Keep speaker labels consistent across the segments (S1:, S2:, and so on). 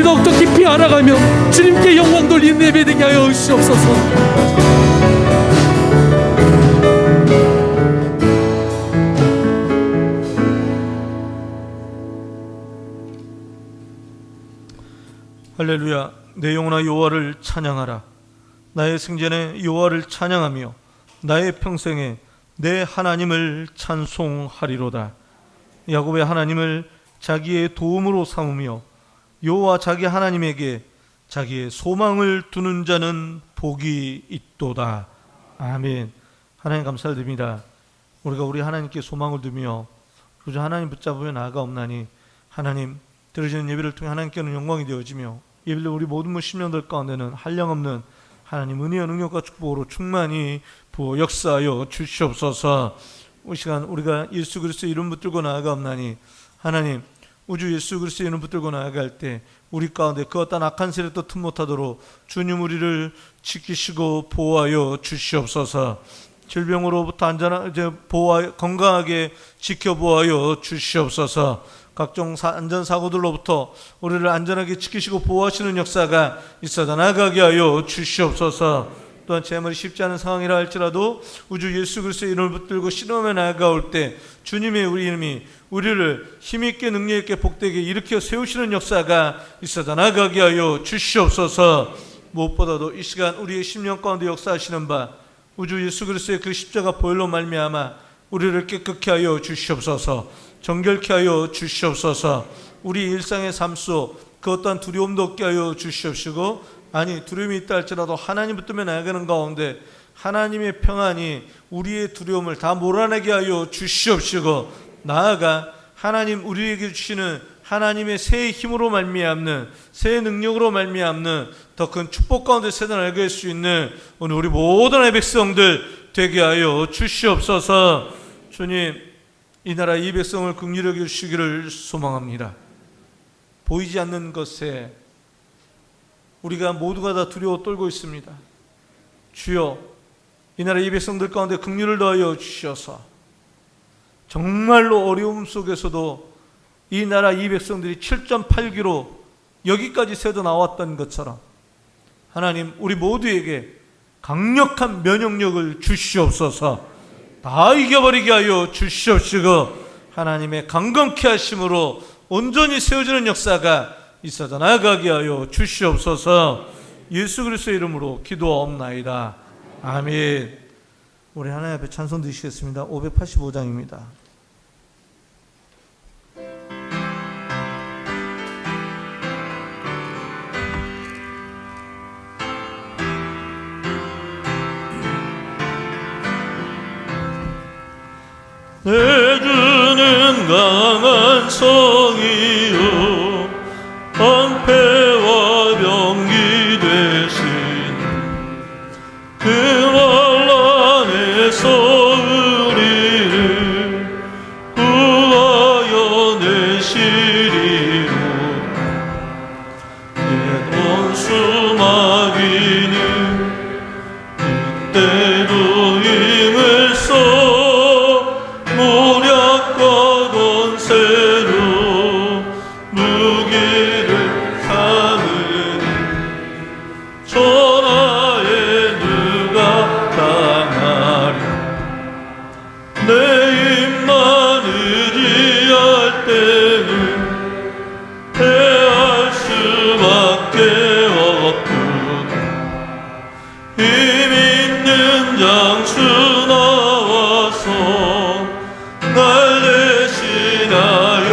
S1: 더욱더 깊이 알아가며 주님께 영광 돌리는 예배 되게 하여 주시옵소서.
S2: 할렐루야. 내 영혼아 여호와를 찬양하라. 나의 생전에 여호와를 찬양하며 나의 평생에 내 하나님을 찬송하리로다. 야곱의 하나님을 자기의 도움으로 삼으며 여호와 자기 하나님에게 자기의 소망을 두는 자는 복이 있도다. 아멘. 하나님 감사를 드립니다. 우리가 우리 하나님께 소망을 두며 그저 하나님 붙잡으며 나아가옵나니 하나님 드려지는 예배를 통해 하나님께는 영광이 되어지며 예배를 우리 모든 심령들 가운데는 한량없는 하나님 은혜와 능력과 축복으로 충만히 부어 역사하여 주시옵소서. 이 시간 우리가 예수 그리스도의 이름 붙들고 나아가옵나니 하나님 우주 예수 그리스도의 이름 붙들고 나아갈 때 우리 가운데 그 어떤 악한 세력도 틈 못하도록 주님 우리를 지키시고 보호하여 주시옵소서. 질병으로부터 안전하게 건강하게 지켜보아여 주시옵소서. 각종 안전사고들로부터 우리를 안전하게 지키시고 보호하시는 역사가 있어서 나아가게 하여 주시옵소서. 또한 재물이 쉽지 않은 상황이라 할지라도 우주 예수 그리스도의 이름을 붙들고 신음에 나아가올 때 주님의 우리 이름이 우리를 힘있게 능력있게 복되게 일으켜 세우시는 역사가 있어서 나아가게 하여 주시옵소서. 무엇보다도 이 시간 우리의 심령 가운데 역사하시는 바 우주 예수 그리스도의 그 십자가 보혈로 말미암아 우리를 깨끗게 하여 주시옵소서. 정결케 하여 주시옵소서. 우리 일상의 삶 속 그 어떠한 두려움도 없게 하여 주시옵시고, 아니 두려움이 있다 할지라도 하나님 붙들며 나아가는 가운데 하나님의 평안이 우리의 두려움을 다 몰아내게 하여 주시옵시고, 나아가 하나님 우리에게 주시는 하나님의 새 힘으로 말미암는 새 능력으로 말미암는 더 큰 축복 가운데 세상을 알게 할 수 있는 오늘 우리 모든 백성들 되게 하여 주시옵소서. 주님, 이 나라 이 백성을 긍휼히 여겨 주시기를 소망합니다. 보이지 않는 것에 우리가 모두가 다 두려워 떨고 있습니다. 주여, 이 나라 이 백성들 가운데 긍휼을 더하여 주셔서 정말로 어려움 속에서도 이 나라 이 백성들이 7.8km 여기까지 새도 나왔던 것처럼 하나님 우리 모두에게 강력한 면역력을 주시옵소서. 다 이겨버리게 하여 주시옵시고, 하나님의 강건케 하심으로 온전히 세워지는 역사가 있어서 나아가게 하여 주시옵소서. 예수 그리스도의 이름으로 기도하옵나이다. 아멘. 우리 하나님 앞에 찬송 드리시겠습니다. 585장입니다.
S3: 내 주는 강한 성이요 방패와 병기 되신 그 환난에서 우리를 구하여 내시리로. 옛 원수 마귀는 이때도 힘을 써 모략과 권세로 무기를 삼으니 천하에 누가 당하리. 내 힘만 의지할 때는 패할 수밖에 없구나. 힘 있는 장수 나와서 날 대신하여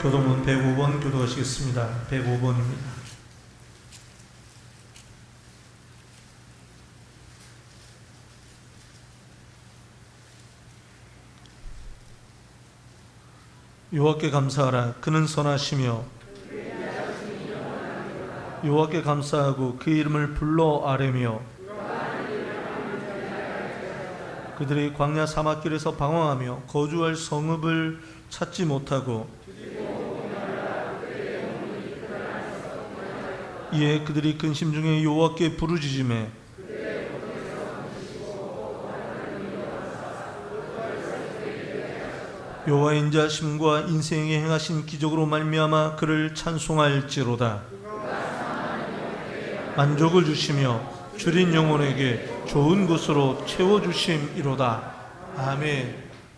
S2: 교동문 105번 교도하시겠습니다. 105번입니다. 여호와께 감사하라. 그는 선하시며 여호와께 감사하고 그 이름을 불러 아뢰며 그들이 광야 사막길에서 방황하며 거주할 성읍을 찾지 못하고 이에 그들이 근심 중에 여호와께 부르짖으매 여호와의 인자하심과 인생에 행하신 기적으로 말미암아 그를 찬송할지로다. 만족을 주시며 줄인 영혼에게 좋은 것으로 채워주심이로다. 아멘.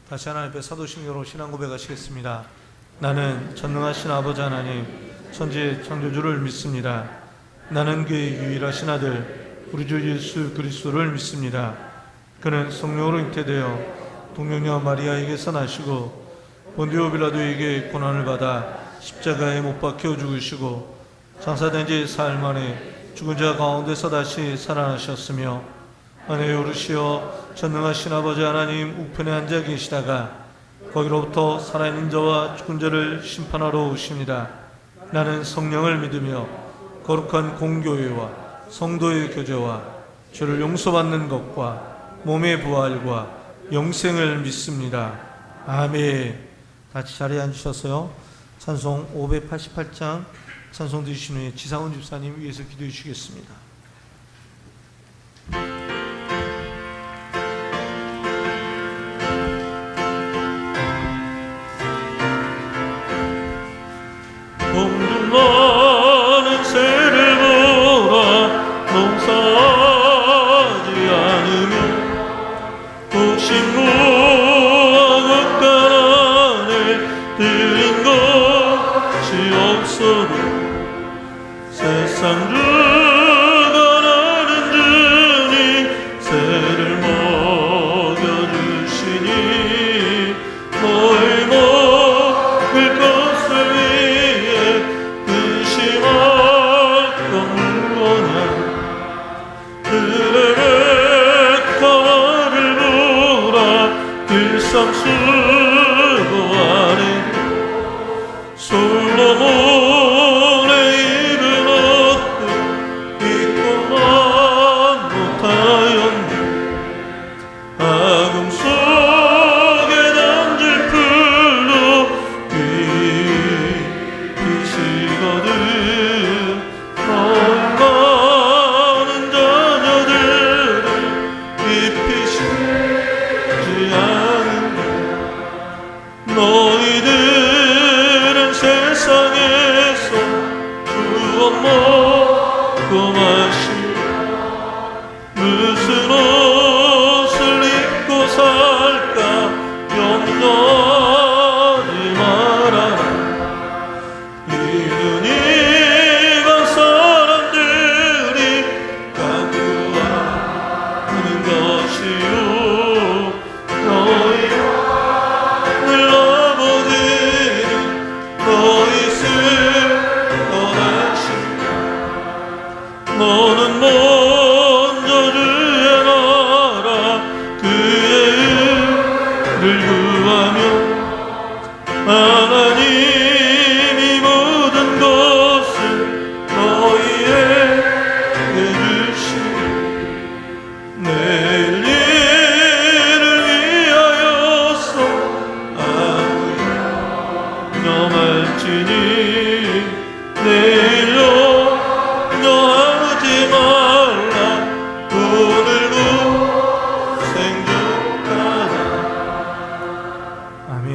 S2: 다시 하나님 앞에 사도신경으로 신앙 고백하시겠습니다. 나는 전능하신 아버지 하나님 천지의 창조주를 믿습니다. 나는 그의 유일하신 아들 우리 주 예수 그리스도를 믿습니다. 그는 성령으로 잉태되어 동정녀 마리아에게서 나시고 본디오 빌라도에게 고난을 받아 십자가에 못 박혀 죽으시고 장사된 지 사흘 만에 죽은 자 가운데서 다시 살아나셨으며 하늘에 오르시어 전능하신 아버지 하나님 우편에 앉아 계시다가 거기로부터 살아있는 자와 죽은 자를 심판하러 오십니다. 나는 성령을 믿으며 거룩한 공교회와 성도의 교제와 죄를 용서받는 것과 몸의 부활과 영생을 믿습니다. 아멘. 같이 자리에 앉으셔서요. 찬송 588장 찬송 드리신 후에 지상훈 집사님 위해서 기도해 주시겠습니다.
S3: 공중나는 새를 보라 농사하지 않으며 곡식무와 흙간 안에 들인 것이 없어도 세상 주가 나는 주님 새를 먹여주시니 너희 먹을 것을 위해 근심할 건 무엇냐 그들의 가를 보라 길상 수고 아래 솔로몬의 일을 얻고 잊고만 못하였네 아궁 속에 던질 풀로 비시거든 너희 많은 자녀들을 입히시지 않은데 너희들은 세상에서 무엇 먹고 마시고 무슨 옷을 입고 살까 염려하지 마라 이 눈이 간 사람들이 간구하는 것이요 너희 늘 아버지는 너희 슬 떠나신 너는 먼저 주의 나라 그의 의를 구하며 하나님이 모든 것을 너희에게 주시니 내일 일을 위하여서 아무 염려할지니 내일 염려하지 말라 오늘도 생존하라.
S2: 아멘.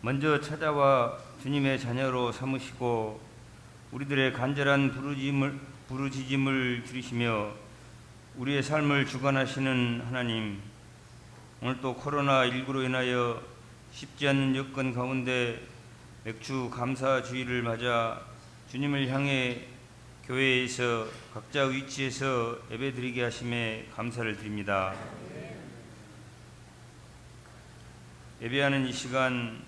S4: 먼저 찾아와 주님의 자녀로 삼으시고 우리들의 간절한 부르짖음을 들으시며 우리의 삶을 주관하시는 하나님, 오늘 또 코로나19로 인하여 쉽지 않는 여건 가운데 맥주 감사 주일을 맞아 주님을 향해 교회에서 각자 위치에서 예배드리게 하심에 감사를 드립니다. 예배하는 이 시간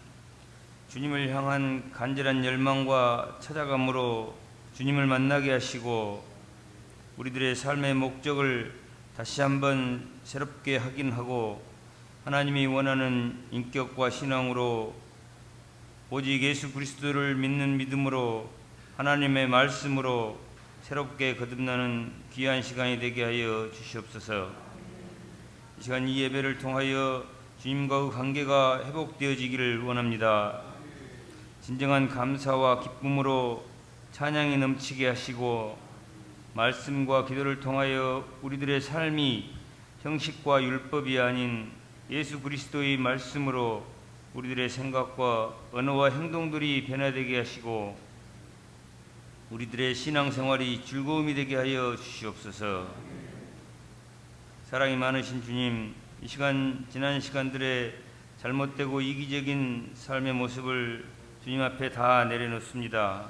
S4: 주님을 향한 간절한 열망과 찾아감으로 주님을 만나게 하시고 우리들의 삶의 목적을 다시 한번 새롭게 확인하고 하나님이 원하는 인격과 신앙으로 오직 예수 그리스도를 믿는 믿음으로 하나님의 말씀으로 새롭게 거듭나는 귀한 시간이 되게 하여 주시옵소서. 이 시간 이 예배를 통하여 주님과의 관계가 회복되어지기를 원합니다. 진정한 감사와 기쁨으로 찬양이 넘치게 하시고 말씀과 기도를 통하여 우리들의 삶이 형식과 율법이 아닌 예수 그리스도의 말씀으로 우리들의 생각과 언어와 행동들이 변화되게 하시고 우리들의 신앙생활이 즐거움이 되게 하여 주시옵소서. 사랑이 많으신 주님, 이 시간 지난 시간들의 잘못되고 이기적인 삶의 모습을 주님 앞에 다 내려놓습니다.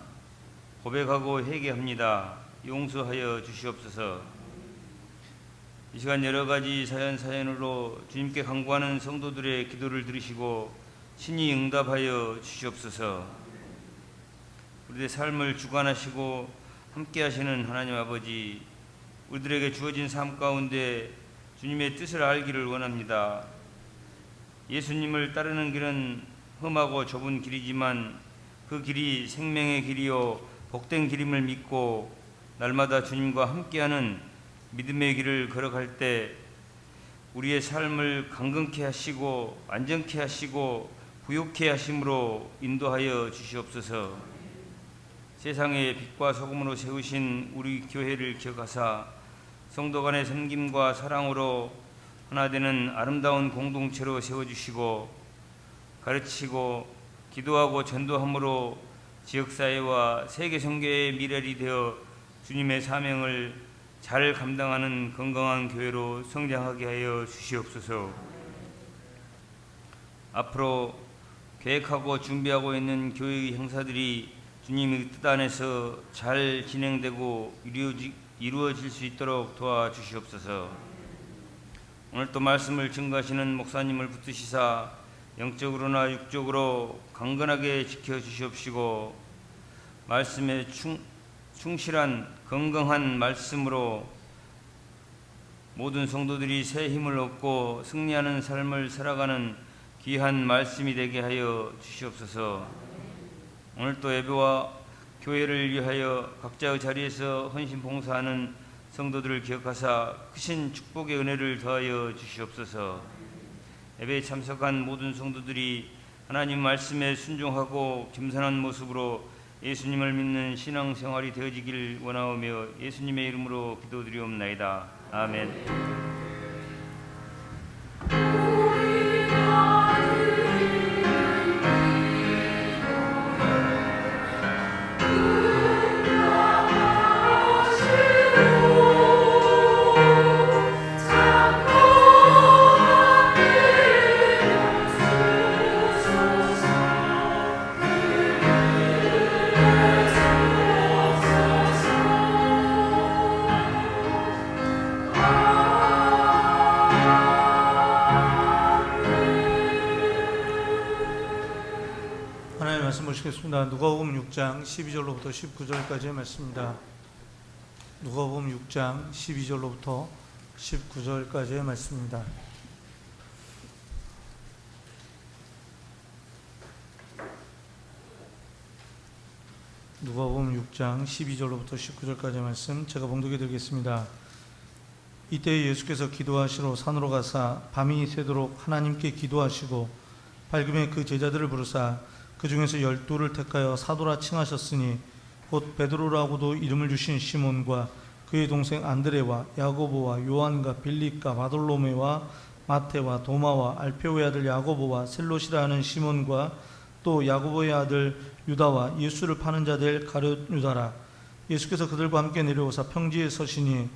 S4: 고백하고 회개합니다. 용서하여 주시옵소서. 이 시간 여러 가지 사연으로 주님께 간구하는 성도들의 기도를 들으시고 친히 응답하여 주시옵소서. 우리의 삶을 주관하시고 함께 하시는 하나님 아버지, 우리들에게 주어진 삶 가운데 주님의 뜻을 알기를 원합니다. 예수님을 따르는 길은 험하고 좁은 길이지만 그 길이 생명의 길이요 복된 길임을 믿고 날마다 주님과 함께하는 믿음의 길을 걸어갈 때 우리의 삶을 강건케 하시고 안정케 하시고 부욕케 하심으로 인도하여 주시옵소서. 세상의 빛과 소금으로 세우신 우리 교회를 기억하사 성도 간의 섬김과 사랑으로 하나 되는 아름다운 공동체로 세워주시고 가르치고 기도하고 전도함으로 지역사회와 세계 선교의 미랄이 되어 주님의 사명을 잘 감당하는 건강한 교회로 성장하게 하여 주시옵소서. 앞으로 계획하고 준비하고 있는 교회의 행사들이 주님의 뜻 안에서 잘 진행되고 이루어질 수 있도록 도와주시옵소서. 오늘 또 말씀을 증거하시는 목사님을 붙드시사 영적으로나 육적으로 강건하게 지켜주시옵시고 말씀에 충실한 건강한 말씀으로 모든 성도들이 새 힘을 얻고 승리하는 삶을 살아가는 귀한 말씀이 되게 하여 주시옵소서. 오늘 또 예배와 교회를 위하여 각자의 자리에서 헌신 봉사하는 성도들을 기억하사 크신 축복의 은혜를 더하여 주시옵소서. 예배에 참석한 모든 성도들이 하나님 말씀에 순종하고 겸손한 모습으로 예수님을 믿는 신앙생활이 되어지길 원하오며 예수님의 이름으로 기도드리옵나이다. 아멘.
S2: 보시겠습니다. 누가복음 6장 12절로부터 19절까지의 말씀입니다. 누가복음 6장 12절로부터 19절까지의 말씀입니다. 누가복음 6장 12절로부터 19절까지의 말씀 제가 봉독해 드리겠습니다. 이때 예수께서 기도하시러 산으로 가사 밤이 새도록 하나님께 기도하시고 밝음에 그 제자들을 부르사 그 중에서 12를 택하여 사도라 칭하셨으니 곧 베드로라고도 이름을 주신 시몬과 그의 동생 안드레와 야고보와 요한과 빌립과 바돌로메와 마태와 도마와 알페오의 아들 야고보와 셀롯이라 하는 시몬과 또 야고보의 아들 유다와 예수를 파는 자 될 가룟 유다라. 예수께서 그들과 함께 내려오사 평지에 서시니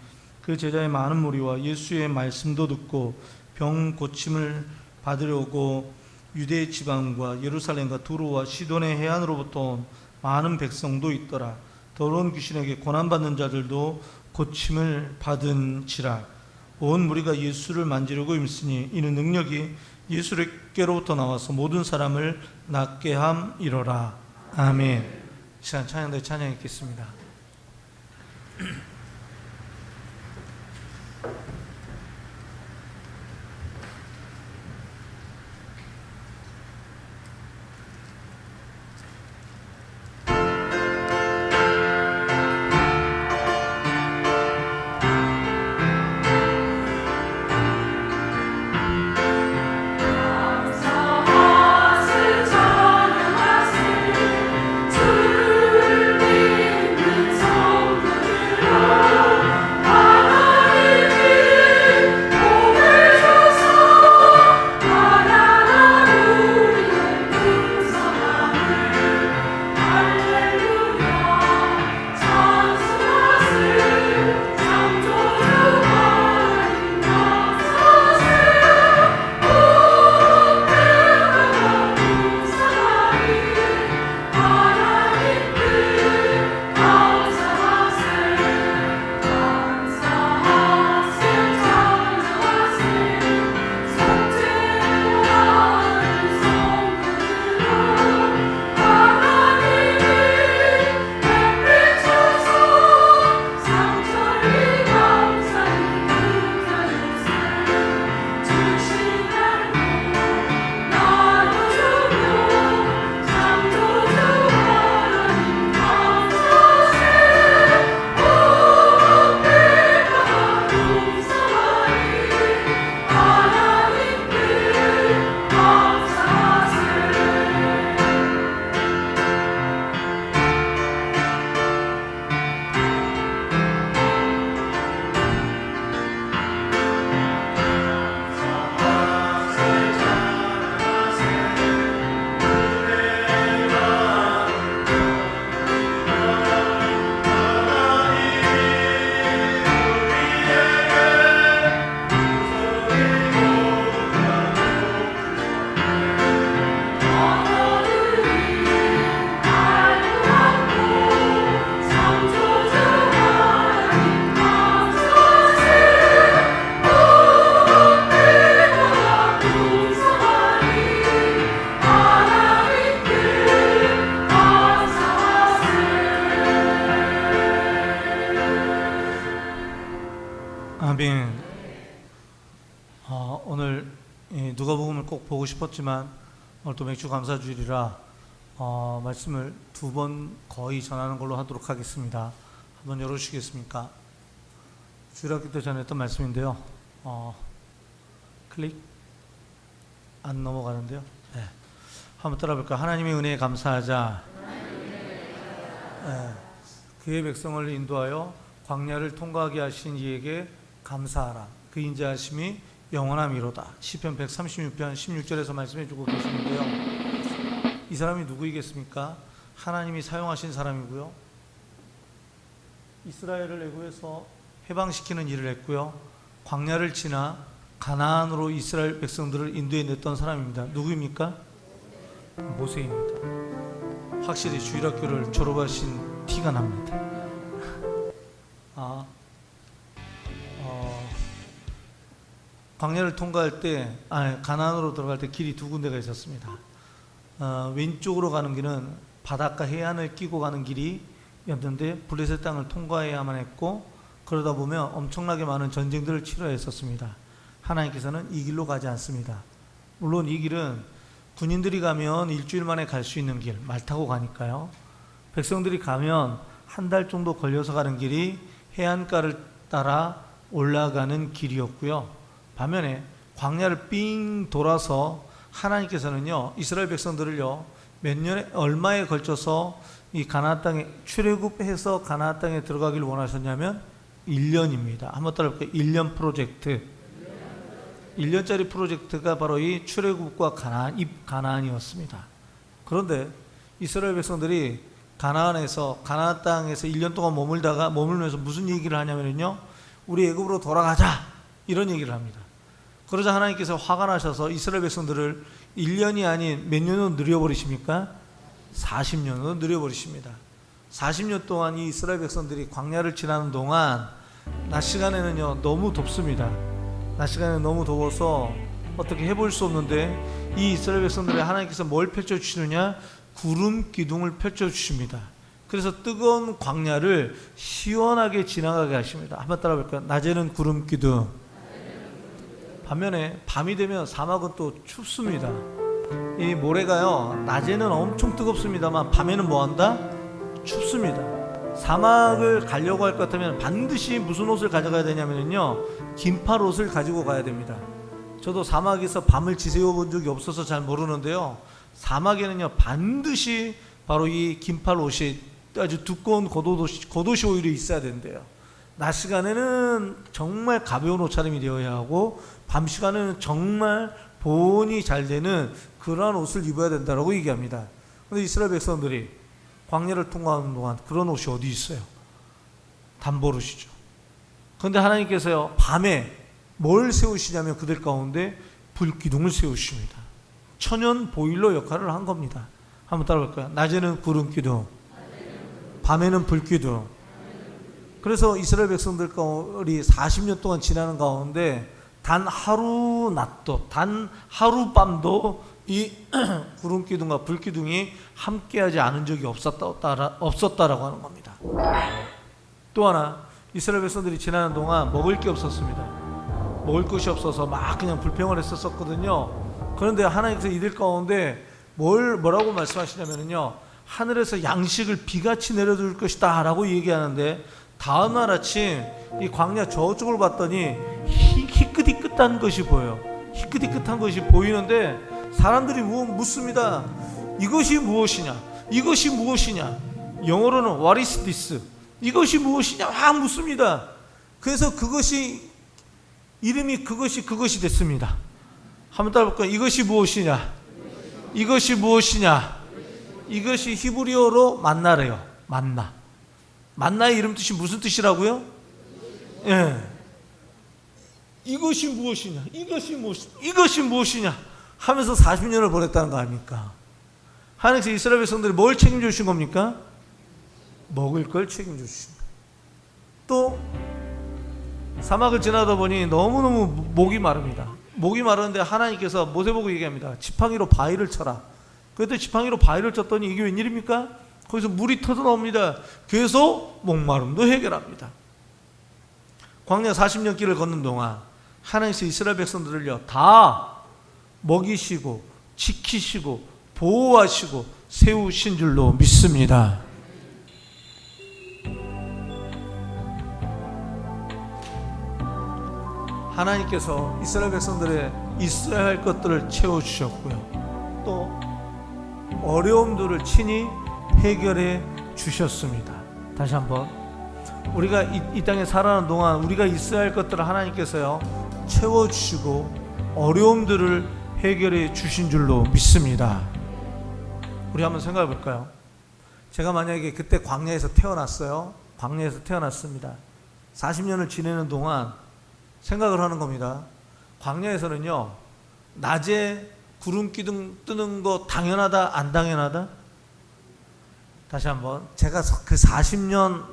S2: 그 제자의 많은 무리와 예수의 말씀도 듣고 병 고침을 받으려고 유대 지방과 예루살렘과 두로와 시돈의 해안으로부터 온 많은 백성도 있더라. 더러운 귀신에게 고난받는 자들도 고침을 받은지라. 온 무리가 예수를 만지려고 힘쓰니 이는 능력이 예수께로부터 나와서 모든 사람을 낫게 함이로라. 아멘. 이 시간 찬양대 찬양했겠습니다. 아멘. 오늘 누가복음을 꼭 보고 싶었지만 오늘 또 맥주 감사주일이라 말씀을 2번 거의 전하는 걸로 하도록 하겠습니다. 한번 열어주시겠습니까? 주일학교 때 전했던 말씀인데요. 클릭 안 넘어가는데요. 네. 한번 따라볼까요? 하나님의 은혜에 감사하자. 네. 그의 백성을 인도하여 광야를 통과하게 하신 이에게 감사하라. 그 인자하심이 영원함이로다. 시편 136편 16절에서 말씀해 주고 계시는데요. 이 사람이 누구이겠습니까? 하나님이 사용하신 사람이고요. 이스라엘을 애굽에서 해방시키는 일을 했고요. 광야를 지나 가나안으로 이스라엘 백성들을 인도해 냈던 사람입니다. 누구입니까? 모세입니다. 확실히 주일학교를 졸업하신 티가 납니다. 광야를 통과할 때, 가나안으로 들어갈 때 길이 2군데가 있었습니다. 왼쪽으로 가는 길은 바닷가 해안을 끼고 가는 길이었는데 블레셋 땅을 통과해야만 했고, 그러다 보면 엄청나게 많은 전쟁들을 치러야 했었습니다. 하나님께서는 이 길로 가지 않습니다. 물론 이 길은 군인들이 가면 일주일 만에 갈 수 있는 길, 말 타고 가니까요. 백성들이 가면 한 달 정도 걸려서 가는 길이 해안가를 따라 올라가는 길이었고요. 반면에 광야를 삥 돌아서 하나님께서는요, 이스라엘 백성들을요, 몇 년에 얼마에 걸쳐서 이 가나안 땅에 출애굽해서 가나안 땅에 들어가기를 원하셨냐면 1년입니다. 한번 따라볼게요. 1년 프로젝트. 1년짜리 프로젝트가 바로 이 출애굽과 가나안이었습니다. 그런데 이스라엘 백성들이 가나안에서 가나안 땅에서 1년 동안 머물면서 무슨 얘기를 하냐면요, 우리 애굽으로 돌아가자, 이런 얘기를 합니다. 그러자 하나님께서 화가 나셔서 이스라엘 백성들을 1년이 아닌 몇 년으로 늘려버리십니까? 40년으로 늘려버리십니다. 40년 동안 이 이스라엘 백성들이 광야를 지나는 동안 낮 시간에는요 너무 덥습니다. 낮 시간에 너무 더워서 어떻게 해볼 수 없는데 이 이스라엘 백성들의 하나님께서 뭘 펼쳐주시느냐? 구름 기둥을 펼쳐주십니다. 그래서 뜨거운 광야를 시원하게 지나가게 하십니다. 한번 따라 볼까요? 낮에는 구름 기둥, 반면에 밤이 되면 사막은 또 춥습니다. 이 모래가요 낮에는 엄청 뜨겁습니다만 밤에는 뭐한다? 춥습니다. 사막을 가려고 할 것 같으면 반드시 무슨 옷을 가져가야 되냐면요 긴팔 옷을 가지고 가야 됩니다. 저도 사막에서 밤을 지새워 본 적이 없어서 잘 모르는데요, 사막에는요 반드시 바로 이 긴팔 옷이 아주 두꺼운 겉옷이 오히려 있어야 된대요. 낮 시간에는 정말 가벼운 옷차림이 되어야 하고 밤 시간에는 정말 보온이 잘 되는 그러한 옷을 입어야 된다고 얘기합니다. 그런데 이스라엘 백성들이 광야를 통과하는 동안 그런 옷이 어디 있어요? 단벌옷이죠. 그런데 하나님께서요 밤에 뭘 세우시냐면 그들 가운데 불기둥을 세우십니다. 천연 보일러 역할을 한 겁니다. 한번 따라 볼까요? 낮에는 구름기둥, 밤에는 불기둥. 그래서 이스라엘 백성들이 40년 동안 지나는 가운데 단 하루 낮도, 단 하루 밤도 이 구름기둥과 불기둥이 함께하지 않은 적이 없었다라고 하는 겁니다. 또 하나, 이스라엘 백성들이 지나는 동안 먹을 게 없었습니다. 먹을 것이 없어서 막 그냥 불평을 했었거든요. 그런데 하나님께서 이들 가운데 뭐라고 말씀하시냐면요, 하늘에서 양식을 비같이 내려줄 것이다 라고 얘기하는데, 다음날 아침 이 광야 저쪽을 봤더니 희끗희끗한 것이 보여요. 희끗희끗한 것이 보이는데 사람들이 묻습니다. 이것이 무엇이냐? 이것이 무엇이냐? 영어로는 What is this? 이것이 무엇이냐? 막 묻습니다. 그래서 이름이 그것이 됐습니다. 한번 따라 볼까요? 이것이 무엇이냐? 이것이 무엇이냐? 이것이 히브리어로 만나래요. 만나의 이름 뜻이 무슨 뜻이라고요? 예. 이것이 무엇이냐? 이것이 무엇이냐? 하면서 40년을 보냈다는 거 아닙니까? 하나님께서 이스라엘 백성들이 뭘 책임져 주신 겁니까? 먹을 걸 책임져 주십니다. 또 사막을 지나다 보니 너무너무 목이 마릅니다. 목이 마르는데 하나님께서 모세 보고 얘기합니다. 지팡이로 바위를 쳐라. 그때 지팡이로 바위를 쳤더니 이게 웬일입니까? 거기서 물이 터져 나옵니다. 그래서 목마름도 해결합니다. 광야 40년 길을 걷는 동안 하나님께서 이스라엘 백성들을요 다 먹이시고 지키시고 보호하시고 세우신 줄로 믿습니다. 하나님께서 이스라엘 백성들의 있어야 할 것들을 채워주셨고요, 또 어려움들을 친히 해결해 주셨습니다. 다시 한번, 우리가 이 땅에 살아가는 동안 우리가 있어야 할 것들을 하나님께서요 채워주시고 어려움들을 해결해 주신 줄로 믿습니다. 우리 한번 생각해 볼까요? 제가 만약에 그때 광야에서 태어났어요. 광야에서 태어났습니다. 40년을 지내는 동안 생각을 하는 겁니다. 광야에서는요 낮에 구름 기둥 뜨는 거 당연하다 안 당연하다? 다시 한번, 제가 그 40년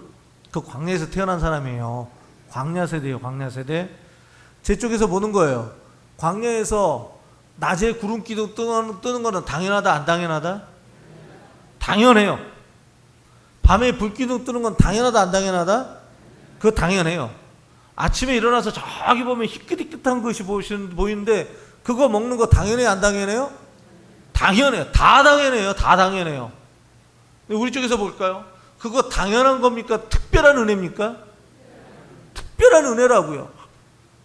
S2: 그 광야에서 태어난 사람이에요. 광야 세대예요. 광야 세대. 제 쪽에서 보는 거예요. 광야에서 낮에 구름 기둥 뜨는 거는 당연하다 안 당연하다? 당연해요. 밤에 불 기둥 뜨는 건 당연하다 안 당연하다? 그거 당연해요. 아침에 일어나서 저기 보면 희끗희끗한 것이 보이는데 그거 먹는 거 당연해요 안 당연해요? 당연해요. 다 당연해요. 다 당연해요. 우리 쪽에서 볼까요? 그거 당연한 겁니까? 특별한 은혜입니까? 특별한 은혜라고요.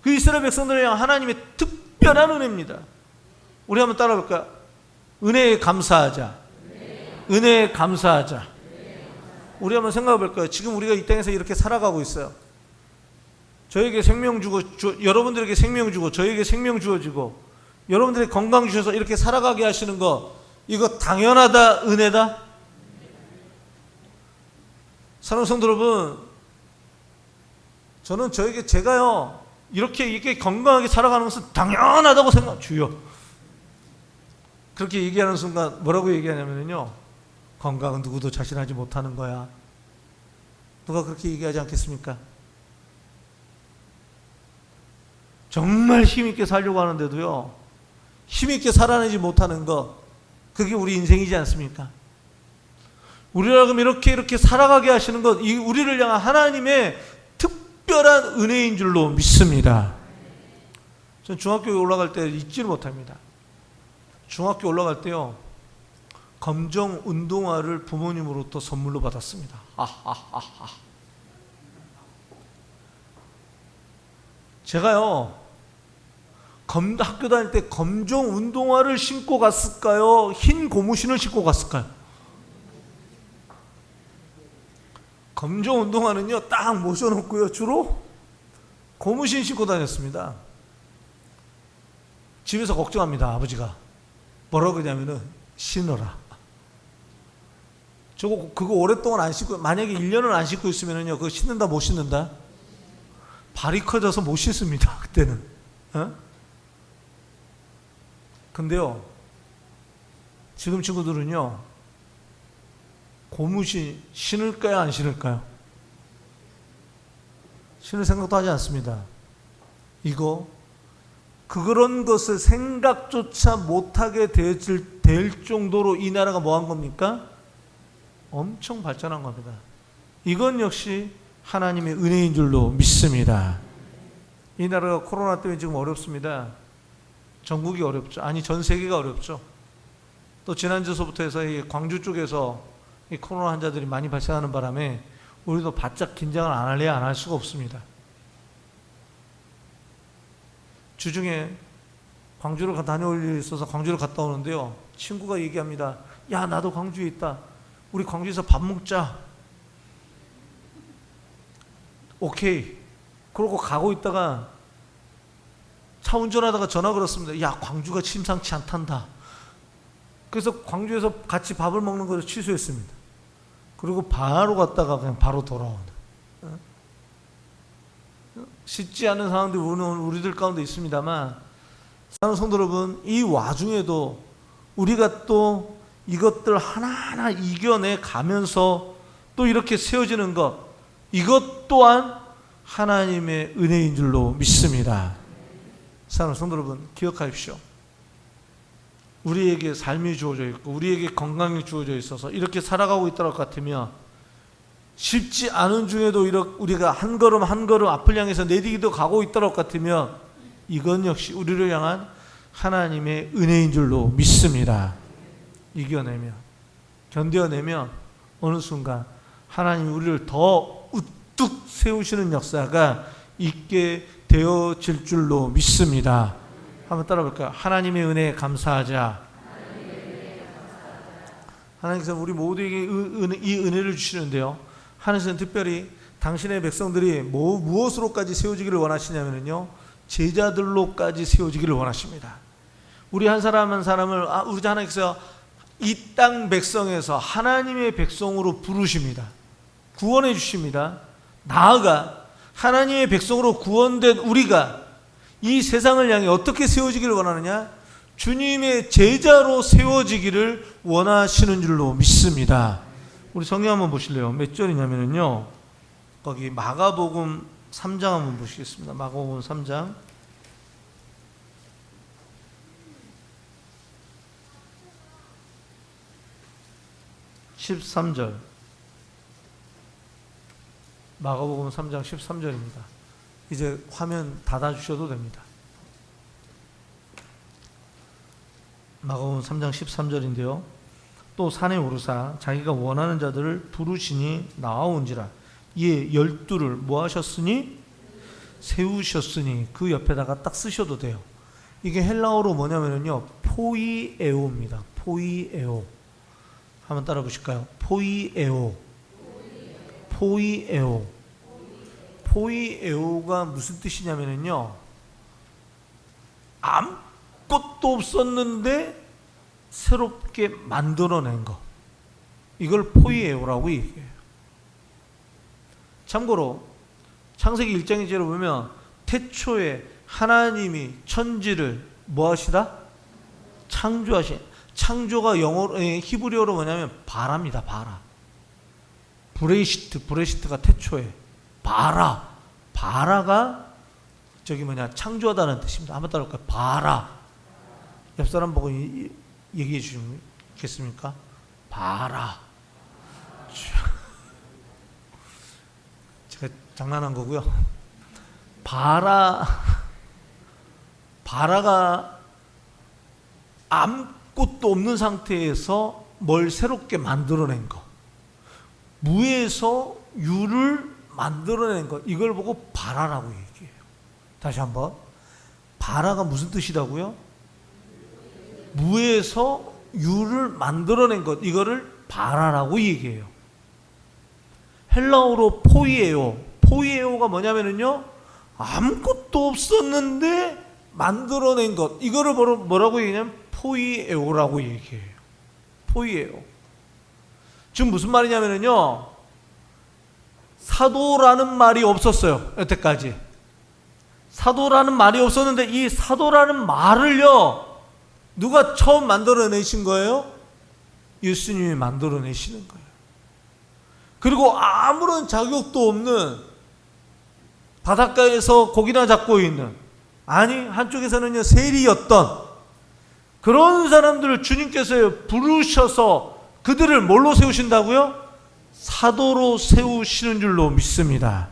S2: 그 이스라엘 백성들에 대한 하나님의 특별한 은혜입니다. 우리 한번 따라 볼까요? 은혜에 감사하자. 은혜에 감사하자. 우리 한번 생각해 볼까요? 지금 우리가 이 땅에서 이렇게 살아가고 있어요. 저에게 생명 주고 여러분들에게 생명 주고 저에게 생명 주어지고 여러분들에게 건강 주셔서 이렇게 살아가게 하시는 거, 이거 당연하다 은혜다? 사랑하는 성도 여러분, 저는 제가요 이렇게 건강하게 살아가는 것은 당연하다고 주여, 그렇게 얘기하는 순간 뭐라고 얘기하냐면요, 건강은 누구도 자신하지 못하는 거야. 누가 그렇게 얘기하지 않겠습니까? 정말 힘있게 살려고 하는데도요, 힘있게 살아내지 못하는 것, 그게 우리 인생이지 않습니까? 우리라면 이렇게 살아가게 하시는 것, 이 우리를 향한 하나님의 특별한 은혜인 줄로 믿습니다. 전 중학교에 올라갈 때 잊지를 못합니다. 중학교 올라갈 때요, 검정 운동화를 부모님으로부터 선물로 받았습니다. 제가요, 학교 다닐 때 검정 운동화를 신고 갔을까요? 흰 고무신을 신고 갔을까요? 검정 운동화는요, 딱 모셔놓고요, 주로 고무신 신고 다녔습니다. 집에서 걱정합니다, 아버지가. 뭐라고 그러냐면은, 신어라. 그거 오랫동안 안 신고, 만약에 1년을 안 신고 있으면은요, 그거 신는다, 못 신는다? 발이 커져서 못 신습니다, 그때는. 근데요, 지금 친구들은요, 고무신 신을까요, 안 신을까요? 신을 생각도 하지 않습니다. 그런 것을 생각조차 못하게 될 정도로 이 나라가 뭐 한 겁니까? 엄청 발전한 겁니다. 이건 역시 하나님의 은혜인 줄로 믿습니다. 이 나라가 코로나 때문에 지금 어렵습니다. 전국이 어렵죠. 아니, 전 세계가 어렵죠. 또 지난주서부터 해서 이 광주 쪽에서 이 코로나 환자들이 많이 발생하는 바람에 우리도 바짝 긴장을 안 할래야 안 할 수가 없습니다. 주중에 광주를 다녀올 일이 있어서 광주를 갔다 오는데요, 친구가 얘기합니다. 야, 나도 광주에 있다. 우리 광주에서 밥 먹자. 오케이. 그러고 가고 있다가 차 운전하다가 전화 걸었습니다. 야, 광주가 심상치 않단다. 그래서 광주에서 같이 밥을 먹는 것을 취소했습니다. 그리고 바로 갔다가 그냥 바로 돌아오는. 쉽지 않은 상황들이 우리들 가운데 있습니다만, 사랑하는 성도 여러분, 이 와중에도 우리가 또 이것들 하나하나 이겨내 가면서 또 이렇게 세워지는 것, 이것 또한 하나님의 은혜인 줄로 믿습니다. 사랑하는 성도 여러분, 기억하십시오. 우리에게 삶이 주어져 있고 우리에게 건강이 주어져 있어서 이렇게 살아가고 있다고 같으면, 쉽지 않은 중에도 우리가 한 걸음 한 걸음 앞을 향해서 내디기도 가고 있다고 같으면, 이건 역시 우리를 향한 하나님의 은혜인 줄로 믿습니다. 이겨내면, 견뎌내면 어느 순간 하나님이 우리를 더 우뚝 세우시는 역사가 있게 되어질 줄로 믿습니다. 한번 따라 볼까요? 하나님의 은혜에 감사하자. 하나님께서 우리 모두에게 이 은혜를 주시는데요, 하나님께서는 특별히 당신의 백성들이 무엇으로까지 세워지기를 원하시냐면요, 제자들로까지 세워지기를 원하십니다. 우리 한 사람 한 사람을 우리 하나님께서 이 땅 백성에서 하나님의 백성으로 부르십니다. 구원해 주십니다. 나아가 하나님의 백성으로 구원된 우리가 이 세상을 향해 어떻게 세워지기를 원하느냐? 주님의 제자로 세워지기를 원하시는 줄로 믿습니다. 우리 성경 한번 보실래요? 몇 절이냐면요, 거기 마가복음 3장 한번 보시겠습니다. 마가복음 3장 13절. 마가복음 3장 13절입니다. 이제 화면 닫아주셔도 됩니다. 마가복음 3장 13절인데요. 또 산에 오르사 자기가 원하는 자들을 부르시니 나아온지라. 이에 12를 뭐 하셨으니? 세우셨으니. 그 옆에다가 딱 쓰셔도 돼요. 이게 헬라어로 뭐냐면요, 포이에오입니다. 포이에오. 한번 따라 보실까요? 포이에오. 포이에오. 포이에오가 무슨 뜻이냐면요, 아무것도 없었는데 새롭게 만들어낸 거, 이걸 포이에오라고 얘기해요. 참고로 창세기 1장 2절을 보면 태초에 하나님이 천지를 뭐 하시다? 창조하신. 창조가 영어로, 히브리어로 뭐냐면 바라입니다. 바라. 브레시트가 태초에 바라가 저기 창조하다는 뜻입니다. 한번 따라할까요? 바라. 옆 사람 보고 얘기해 주시겠습니까? 바라. 제가 장난한 거고요. 바라가 아무것도 없는 상태에서 뭘 새롭게 만들어낸 거, 무에서 유를 만들어낸 것, 이걸 보고 바라라고 얘기해요. 다시 한번, 바라가 무슨 뜻이라고요? 무에서 유를 만들어낸 것, 이거를 바라라고 얘기해요. 헬라어로 포이에오가 뭐냐면요, 아무것도 없었는데 만들어낸 것, 이거를 뭐라고 얘기하냐면 포이에오라고 얘기해요. 포이에오. 지금 무슨 말이냐면요, 사도라는 말이 없었어요. 여태까지 사도라는 말이 없었는데, 이 사도라는 말을요, 누가 처음 만들어내신 거예요? 예수님이 만들어내시는 거예요. 그리고 아무런 자격도 없는 바닷가에서 고기나 잡고 있는, 아니 한쪽에서는요 세리였던 그런 사람들을 주님께서 부르셔서 그들을 뭘로 세우신다고요? 사도로 세우시는 줄로 믿습니다.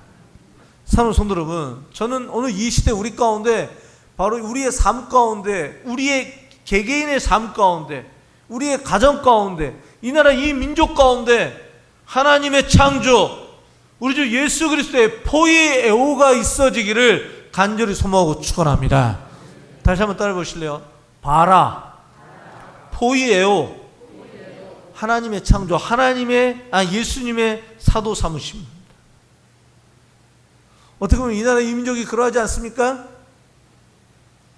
S2: 사랑하는 성도 여러분, 저는 오늘 이 시대 우리 가운데, 바로 우리의 삶 가운데, 우리의 개개인의 삶 가운데, 우리의 가정 가운데, 이 나라 이 민족 가운데 하나님의 창조, 우리 주 예수 그리스도의 포이에오가 있어지기를 간절히 소망하고 축원합니다. 다시 한번 따라 보실래요? 바라, 포이에오, 하나님의 창조, 예수님의 사도 삼으십니다. 어떻게 보면 이 나라 이 민족이 그러하지 않습니까?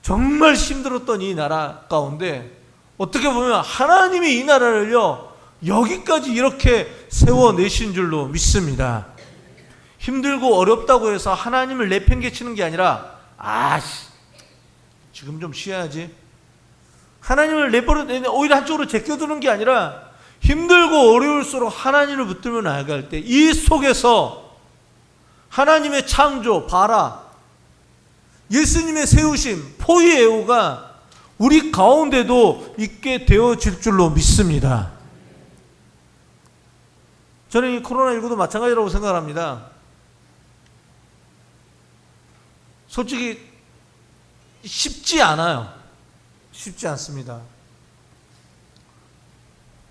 S2: 정말 힘들었던 이 나라 가운데 어떻게 보면 하나님이 이 나라를요 여기까지 이렇게 세워내신 줄로 믿습니다. 힘들고 어렵다고 해서 하나님을 내팽개치는 게 아니라 지금 좀 쉬어야지, 하나님을 오히려 한쪽으로 제껴두는 게 아니라, 힘들고 어려울수록 하나님을 붙들며 나아갈 때 이 속에서 하나님의 창조, 바라, 예수님의 세우심, 포이에오가 우리 가운데도 있게 되어질 줄로 믿습니다. 저는 이 코로나19도 마찬가지라고 생각합니다. 솔직히 쉽지 않아요. 쉽지 않습니다.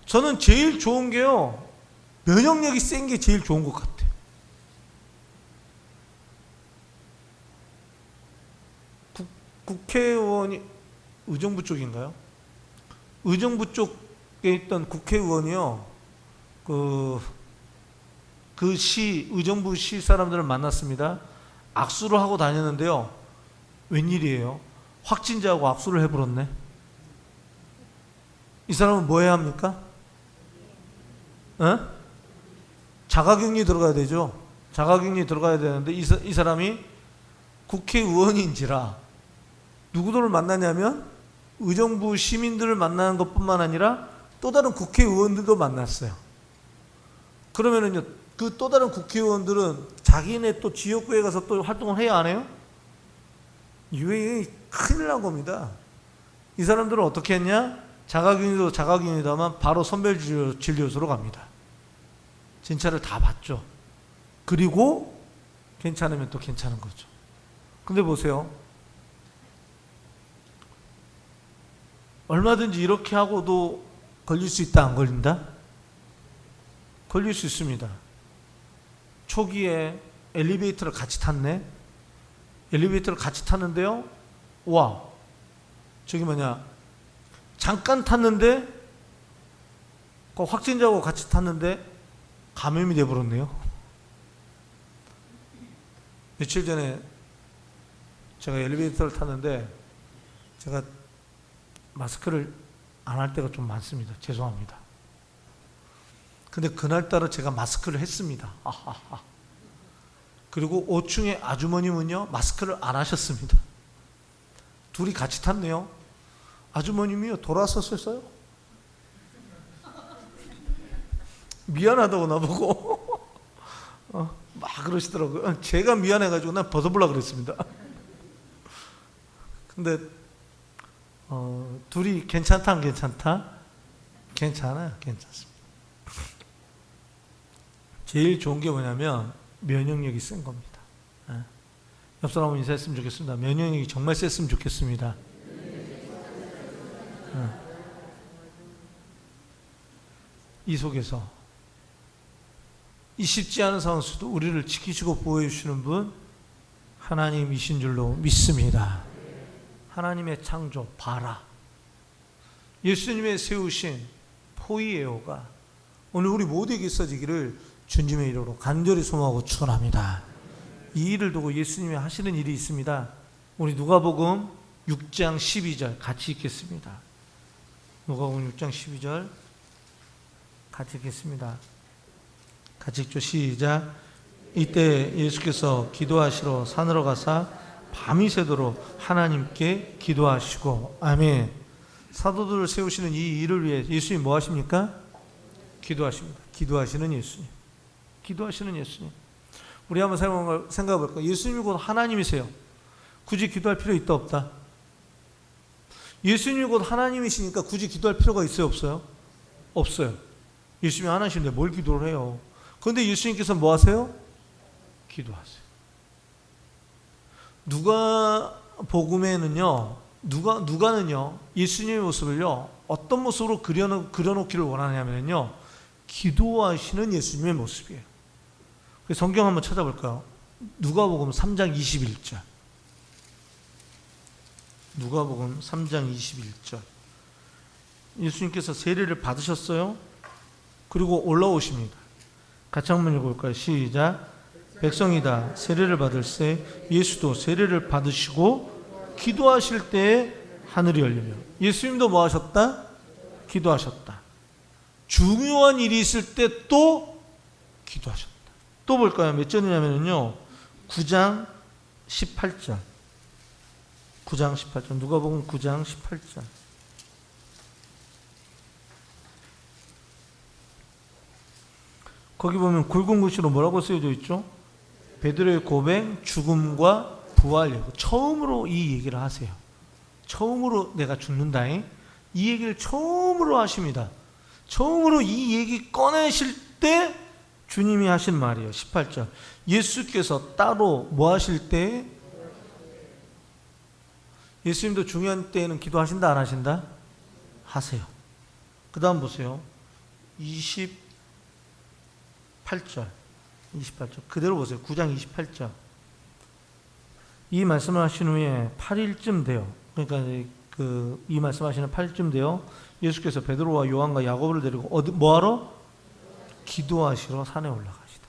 S2: 저는 제일 좋은 게요, 면역력이 센 게 제일 좋은 것 같아요. 국회의원이 의정부 쪽인가요? 의정부 쪽에 있던 국회의원이요, 의정부 시 사람들을 만났습니다. 악수를 하고 다녔는데요, 웬일이에요? 확진자하고 악수를 해버렸네. 이 사람은 뭐 해야 합니까? 자가격리 들어가야 되죠. 자가격리 들어가야 되는데 이 사람이 국회의원인지라 누구들을 만나냐면 의정부 시민들을 만나는 것뿐만 아니라 또 다른 국회의원들도 만났어요. 그러면은요, 그 또 다른 국회의원들은 자기네 또 지역구에 가서 또 활동을 해야 안 해요? 이게 큰일 난 겁니다. 이 사람들은 어떻게 했냐? 자가격리다만 바로 선별진료소로 갑니다. 진찰을 다 받죠. 그리고 괜찮으면 또 괜찮은 거죠. 근데 보세요, 얼마든지 이렇게 하고도 걸릴 수 있다, 안 걸린다? 걸릴 수 있습니다. 초기에 엘리베이터를 같이 탔네. 엘리베이터를 같이 탔는데요, 잠깐 탔는데, 그 확진자하고 같이 탔는데 감염이 돼버렸네요. 며칠 전에 제가 엘리베이터를 탔는데, 제가 마스크를 안 할 때가 좀 많습니다. 죄송합니다. 근데 그날따라 제가 마스크를 했습니다. 그리고 5층의 아주머님은요, 마스크를 안 하셨습니다. 둘이 같이 탔네요. 아주머님이요, 돌아섰어요. 미안하다고 나보고. 막 그러시더라고요. 제가 미안해가지고 난 벗어보려고 그랬습니다. 근데 둘이 괜찮다 안 괜찮다? 괜찮아요. 괜찮습니다. 제일 좋은 게 뭐냐면 면역력이 센 겁니다. 옆 사람 한번 인사했으면 좋겠습니다. 면역력이 정말 셌으면 좋겠습니다. 이 속에서 이 쉽지 않은 상황 속에도 우리를 지키시고 보호해 주시는 분 하나님이신 줄로 믿습니다. 하나님의 창조 바라, 예수님의 세우신 포이에오가 오늘 우리 모두에게 있어지기를 주님의 이름으로 간절히 소망하고 축원합니다. 이 일을 두고 예수님이 하시는 일이 있습니다. 우리 누가복음 6장 12절 같이 읽겠습니다. 누가복음 6장 12절 같이 읽겠습니다. 같이 읽죠. 시작. 이때 예수께서 기도하시러 산으로 가사 밤이 새도록 하나님께 기도하시고. 아멘. 사도들을 세우시는 이 일을 위해 예수님 뭐 하십니까? 기도하십니다. 기도하시는 예수님. 기도하시는 예수님. 우리 한번 생각해 볼까요? 예수님이 곧 하나님이세요. 굳이 기도할 필요 있다 없다? 예수님이 곧 하나님이시니까 굳이 기도할 필요가 있어요 없어요? 없어요. 예수님이 하나님인데 뭘 기도를 해요? 그런데 예수님께서 뭐 하세요? 기도하세요. 누가복음에는요, 누가는요 예수님의 모습을요 어떤 모습으로 그려놓기를 원하냐면요 기도하시는 예수님의 모습이에요. 성경 한번 찾아볼까요? 누가복음 3장 21절. 누가복음 3장 21절. 예수님께서 세례를 받으셨어요. 그리고 올라오십니다. 같이 한번 읽어볼까요? 시작. 백성이다 세례를 받을세 예수도 세례를 받으시고 기도하실 때에 하늘이 열리며. 예수님도 뭐 하셨다? 기도하셨다. 중요한 일이 있을 때 또 기도하셨다. 또 볼까요? 몇 절이냐면요 9장 18절. 9장 18절. 누가복음 9장 18절. 거기 보면 굵은 글씨로 뭐라고 쓰여져 있죠? 베드로의 고백, 죽음과 부활. 처음으로 이 얘기를 하세요. 처음으로 내가 죽는다잉. 이 얘기를 처음으로 하십니다. 처음으로 이 얘기 꺼내실 때 주님이 하신 말이에요. 18절. 예수께서 따로 뭐 하실 때? 예수님도 중요한 때에는 기도하신다 안 하신다? 하세요. 그 다음 보세요. 28절. 28절. 그대로 보세요. 9장 28절. 이 말씀을 하신 후에 8일쯤 돼요. 그러니까 이 말씀하시는 8일쯤 돼요. 예수께서 베드로와 요한과 야고보를 데리고 뭐하러? 기도하시러 산에 올라가시다.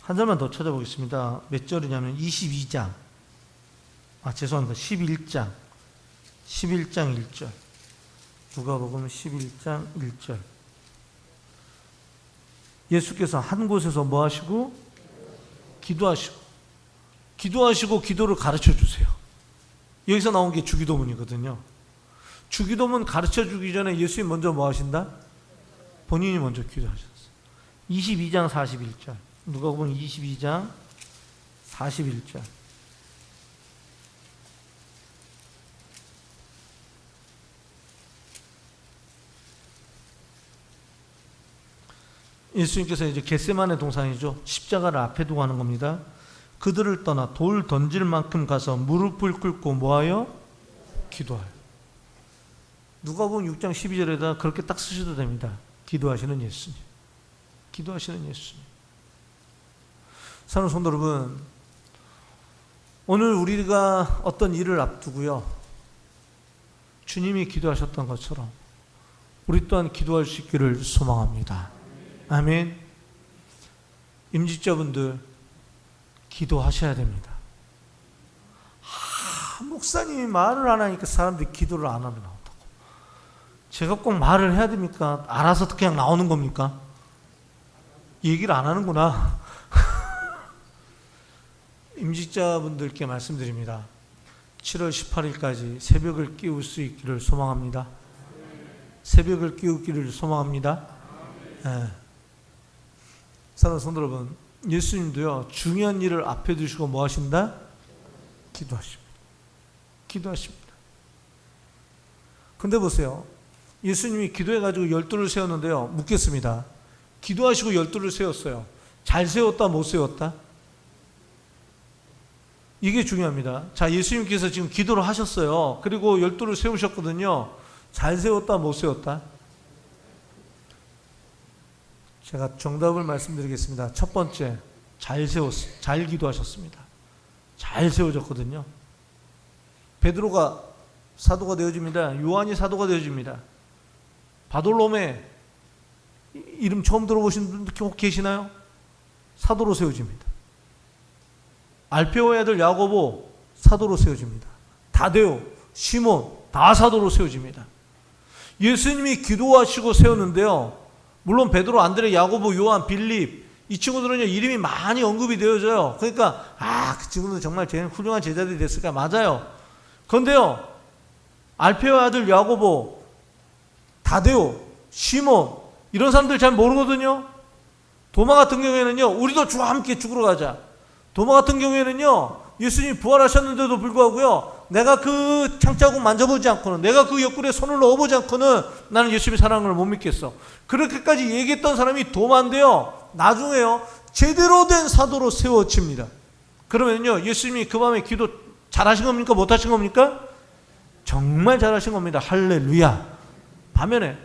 S2: 한 절만 더 찾아보겠습니다. 몇 절이냐면 22장. 죄송합니다. 11장 1절. 누가복음 11장 1절. 예수께서 한 곳에서 뭐 하시고? 기도하시고 기도를 가르쳐 주세요. 여기서 나온 게 주기도문이거든요. 주기도문 가르쳐 주기 전에 예수님 먼저 뭐 하신다? 본인이 먼저 기도하셨어요. 22장 41절. 누가복음 22장 41절. 예수님께서 이제 겟세마네 동산이죠. 십자가를 앞에 두고 하는 겁니다. 그들을 떠나 돌 던질 만큼 가서 무릎을 꿇고 뭐하여? 기도하여. 누가복음 6장 12절에다 그렇게 딱 쓰셔도 됩니다. 기도하시는 예수님. 기도하시는 예수님. 사랑하는 성도 여러분, 오늘 우리가 어떤 일을 앞두고요 주님이 기도하셨던 것처럼 우리 또한 기도할 수 있기를 소망합니다. 아멘. 임직자분들 기도하셔야 됩니다. 목사님이 말을 안 하니까 사람들이 기도를 안 하면 나온다고. 제가 꼭 말을 해야 됩니까? 알아서 그냥 나오는 겁니까? 얘기를 안 하는구나. 임직자분들께 말씀드립니다. 7월 18일까지 새벽을 깨울 수 있기를 소망합니다. 새벽을 깨우기를 소망합니다. 네. 사랑하는 성도 여러분, 예수님도요, 중요한 일을 앞에 두시고 뭐 하신다? 기도하십니다. 기도하십니다. 근데 보세요. 예수님이 기도해가지고 12를 세웠는데요. 묻겠습니다. 기도하시고 12를 세웠어요. 잘 세웠다, 못 세웠다? 이게 중요합니다. 자, 예수님께서 지금 기도를 하셨어요. 그리고 12를 세우셨거든요. 잘 세웠다, 못 세웠다? 제가 정답을 말씀드리겠습니다. 첫 번째, 잘 기도하셨습니다. 잘 세워졌거든요. 베드로가 사도가 되어집니다. 요한이 사도가 되어집니다. 바돌로메 이름 처음 들어보신 분들 혹 계시나요? 사도로 세워집니다. 알페오의 아들 야고보 사도로 세워집니다. 다데오, 시몬 다 사도로 세워집니다. 예수님이 기도하시고 세웠는데요. 물론 베드로, 안드레, 야고보, 요한, 빌립 이 친구들은요 이름이 많이 언급이 되어져요. 그러니까 그 친구들은 정말 훌륭한 제자들이 됐을까? 맞아요. 그런데요 알페오의 아들 야고보, 다데오, 시몬 이런 사람들 잘 모르거든요. 도마 같은 경우에는요 우리도 주와 함께 죽으러 가자. 도마 같은 경우에는요 예수님이 부활하셨는데도 불구하고요 내가 그 창자국 만져보지 않고는, 내가 그 옆구리에 손을 넣어보지 않고는 나는 예수님의 사랑을 못 믿겠어. 그렇게까지 얘기했던 사람이 도마인데요 나중에요 제대로 된 사도로 세워집니다. 그러면요 예수님이 그 밤에 기도 잘하신 겁니까? 못하신 겁니까? 정말 잘하신 겁니다. 할렐루야. 반면에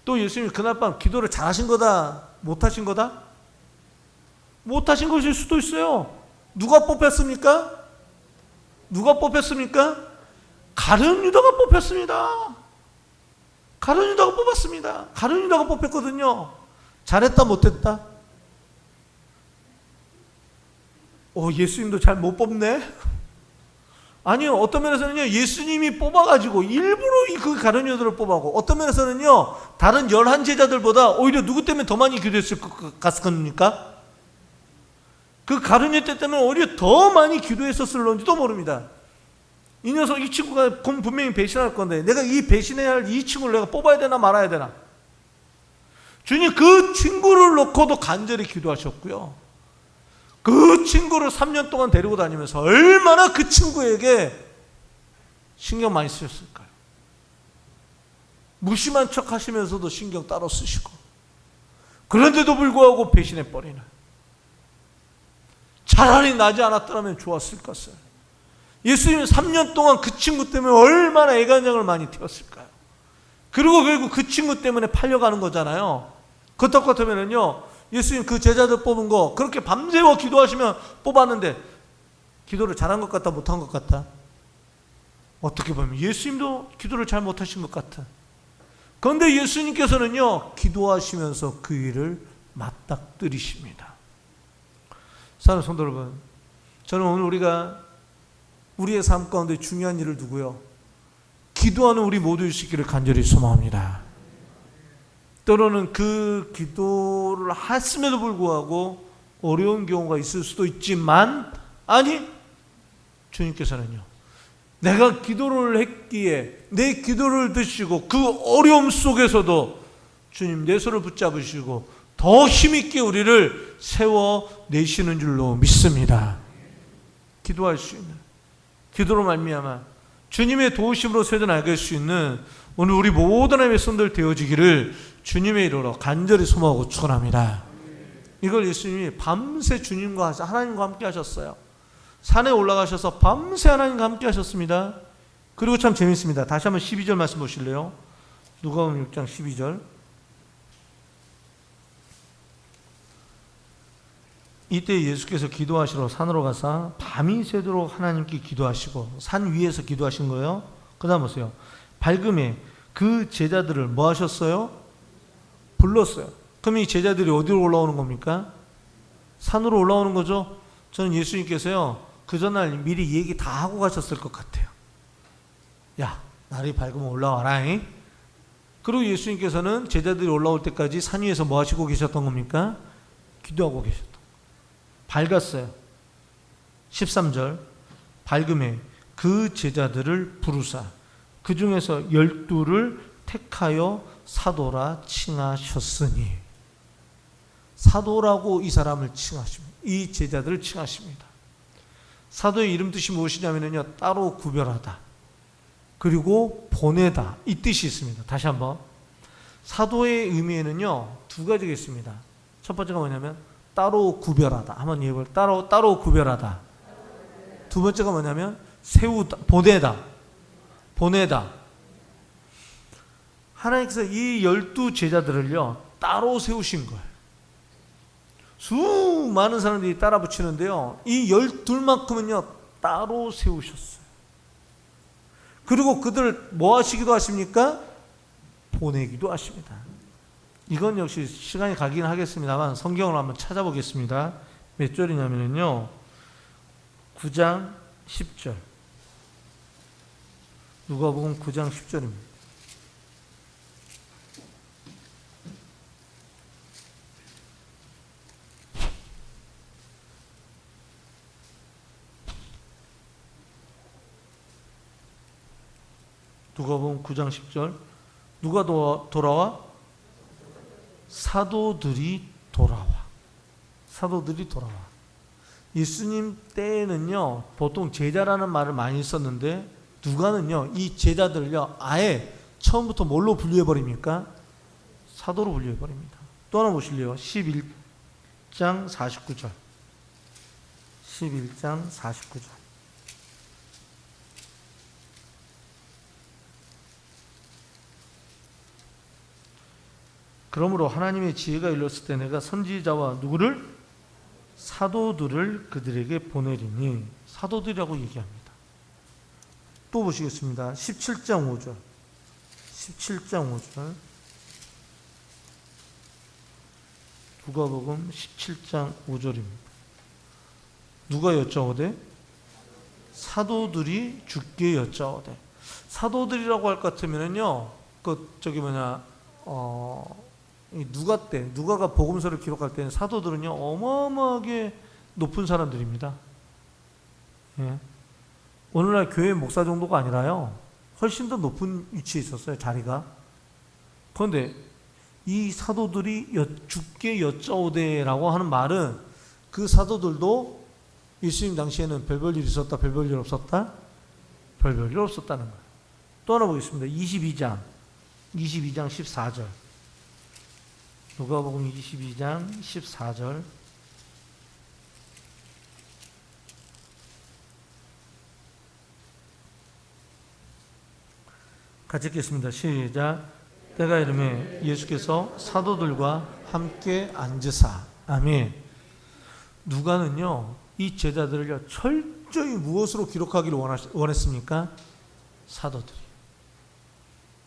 S2: 또 예수님이 그날 밤 기도를 잘하신 거다, 못하신 거다? 못하신 것일 수도 있어요. 누가 뽑혔습니까? 누가 뽑혔습니까? 가룟 유다가 뽑혔습니다. 가룟 유다가 뽑았습니다. 가룟 유다가 뽑혔거든요. 잘했다 못했다? 예수님도 잘 못 뽑네? 아니요. 어떤 면에서는요 예수님이 뽑아가지고 일부러 그 가룟 유다를 뽑아고, 어떤 면에서는요 다른 11제자들보다 오히려 누구 때문에 더 많이 기도했을 것 같습니까? 그 가룟 유다 때문에 오히려 더 많이 기도했었을런지도 모릅니다. 이 녀석, 이 친구가 분명히 배신할 건데 내가 이 배신해야 할 이 친구를 내가 뽑아야 되나 말아야 되나? 주님 그 친구를 놓고도 간절히 기도하셨고요. 그 친구를 3년 동안 데리고 다니면서 얼마나 그 친구에게 신경 많이 쓰셨을까요? 무심한 척 하시면서도 신경 따로 쓰시고, 그런데도 불구하고 배신해버리는, 차라리 나지 않았더라면 좋았을 것을. 예수님은 3년 동안 그 친구 때문에 얼마나 애간장을 많이 태웠을까요? 그리고 결국 그 친구 때문에 팔려가는 거잖아요. 그것 같으면요 예수님 그 제자들 뽑은 거 그렇게 밤새워 기도하시면 뽑았는데 기도를 잘한 것 같다, 못한 것 같다? 어떻게 보면 예수님도 기도를 잘 못하신 것 같아. 그런데 예수님께서는요 기도하시면서 그 일을 맞닥뜨리십니다. 사랑하는 성도 여러분, 저는 오늘 우리가 우리의 삶 가운데 중요한 일을 두고요 기도하는 우리 모두일 수 있기를 간절히 소망합니다. 때로는 그 기도를 했음에도 불구하고 어려운 경우가 있을 수도 있지만, 아니 주님께서는요 내가 기도를 했기에 내 기도를 드시고 그 어려움 속에서도 주님 내 손을 붙잡으시고 더 힘있게 우리를 세워내시는 줄로 믿습니다. 기도할 수 있는, 기도로 말미암아 주님의 도우심으로 세워나갈 수 있는 오늘 우리 모든 하나님의 손들 되어지기를 주님의 이름으로 간절히 소망하고 축원합니다. 이걸 예수님이 밤새 주님과 하나님과 함께 하셨어요. 산에 올라가셔서 밤새 하나님과 함께 하셨습니다. 그리고 참 재밌습니다. 다시 한번 12절 말씀 보실래요? 누가복음 6장 12절. 이때 예수께서 기도하시러 산으로 가사 밤이 새도록 하나님께 기도하시고, 산 위에서 기도하신 거예요. 그 다음 보세요. 밝음에 그 제자들을 뭐 하셨어요? 불렀어요. 그럼 이 제자들이 어디로 올라오는 겁니까? 산으로 올라오는 거죠. 저는 예수님께서요 그 전날 미리 얘기 다 하고 가셨을 것 같아요. 야, 날이 밝으면 올라와라. 그리고 예수님께서는 제자들이 올라올 때까지 산 위에서 뭐 하시고 계셨던 겁니까? 기도하고 계셨던 거예요. 밝았어요. 13절. 밝음에 그 제자들을 부르사 그 중에서 12를 택하여 사도라 칭하셨으니. 사도라고 이 사람을 칭하십니다. 이 제자들을 칭하십니다. 사도의 이름 뜻이 무엇이냐면요, 따로 구별하다, 그리고 보내다, 이 뜻이 있습니다. 다시 한번, 사도의 의미에는요 두 가지가 있습니다. 첫 번째가 뭐냐면 따로 구별하다. 한번 얘기해볼까요? 따로 구별하다. 두 번째가 뭐냐면 세우다, 보내다. 하나님께서 이 12 제자들을요 따로 세우신 거예요. 수많은 사람들이 따라 붙이는데요, 이 12만큼은요 따로 세우셨어요. 그리고 그들을 뭐 하시기도 하십니까? 보내기도 하십니다. 이건 역시 시간이 가긴 하겠습니다만 성경을 한번 찾아보겠습니다. 몇 절이냐면요 9장 10절, 누가복음 9장 10절입니다. 누가복음 9장 10절, 누가 돌아와? 사도들이 돌아와. 사도들이 돌아와. 예수님 때에는요 보통 제자라는 말을 많이 썼는데, 누가는요 이 제자들을요 아예 처음부터 뭘로 분류해버립니까? 사도로 분류해버립니다. 또 하나 보실래요? 11장 49절. 11장 49절. 그러므로 하나님의 지혜가 일렀을 때 내가 선지자와 누구를? 사도들을 그들에게 보내리니. 사도들이라고 얘기합니다. 또 보시겠습니다. 17장 5절. 17장 5절. 누가복음 17장 5절입니다. 누가 여짜오되? 사도들이 주께 여짜오되. 사도들이라고 할 것 같으면요, 누가 때, 누가가 복음서를 기록할 때는 사도들은요 어마어마하게 높은 사람들입니다. 예. 오늘날 교회 목사 정도가 아니라요 훨씬 더 높은 위치에 있었어요, 자리가. 그런데 이 사도들이 주께 여짜오되라고 하는 말은, 그 사도들도 예수님 당시에는 별별 일 있었다, 별별 일 없었다? 별별 일 없었다는 거예요. 또 하나 보겠습니다. 22장 14절. 누가복음 22장 14절. 같이 읽겠습니다. 시작. 때가 이르매 예수께서 사도들과 함께 앉으사. 아멘. 누가는요 이 제자들을요 철저히 무엇으로 기록하기를 원했습니까? 사도들이.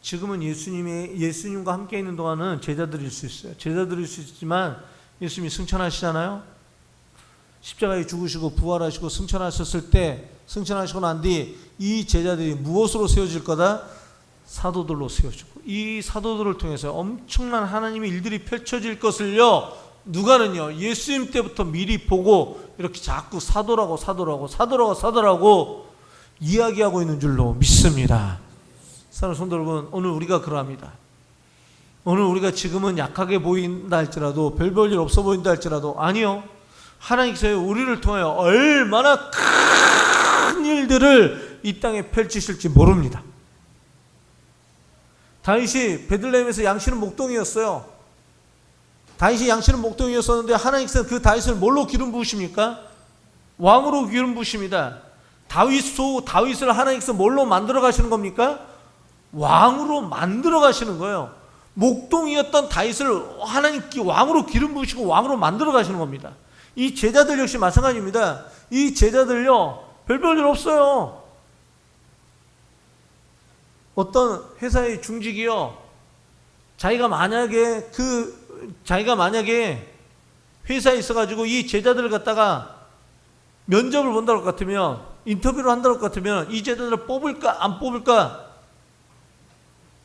S2: 지금은 예수님과 함께 있는 동안은 제자들일 수 있어요. 제자들일 수 있지만 예수님이 승천하시잖아요. 십자가에 죽으시고 부활하시고 승천하셨을 때, 승천하시고 난 뒤 이 제자들이 무엇으로 세워질 거다? 사도들로 세워지고, 이 사도들을 통해서 엄청난 하나님의 일들이 펼쳐질 것을요 누가는요 예수님 때부터 미리 보고 이렇게 자꾸 사도라고 이야기하고 있는 줄로 믿습니다. 사랑하는 성도 여러분, 오늘 우리가 그러합니다. 오늘 우리가 지금은 약하게 보인다 할지라도, 별 볼 일 없어 보인다 할지라도, 아니요, 하나님께서 우리를 통하여 얼마나 큰 일들을 이 땅에 펼치실지 모릅니다. 다윗이 베들레헴에서 양치는 목동이었어요. 다윗이 양치는 목동이었었는데 하나님께서는 그 다윗을 뭘로 기름 부으십니까? 왕으로 기름 부으십니다. 다윗을 하나님께서 뭘로 만들어 가시는 겁니까? 왕으로 만들어 가시는 거예요. 목동이었던 다윗을 하나님께 왕으로 기름 부으시고 왕으로 만들어 가시는 겁니다. 이 제자들 역시 마찬가지입니다. 이 제자들요 별별 일 없어요. 어떤 회사의 중직이요, 자기가 만약에 회사에 있어가지고 이 제자들을 갖다가 면접을 본다고 같으면, 인터뷰를 한다고 같으면 이 제자들을 뽑을까 안 뽑을까,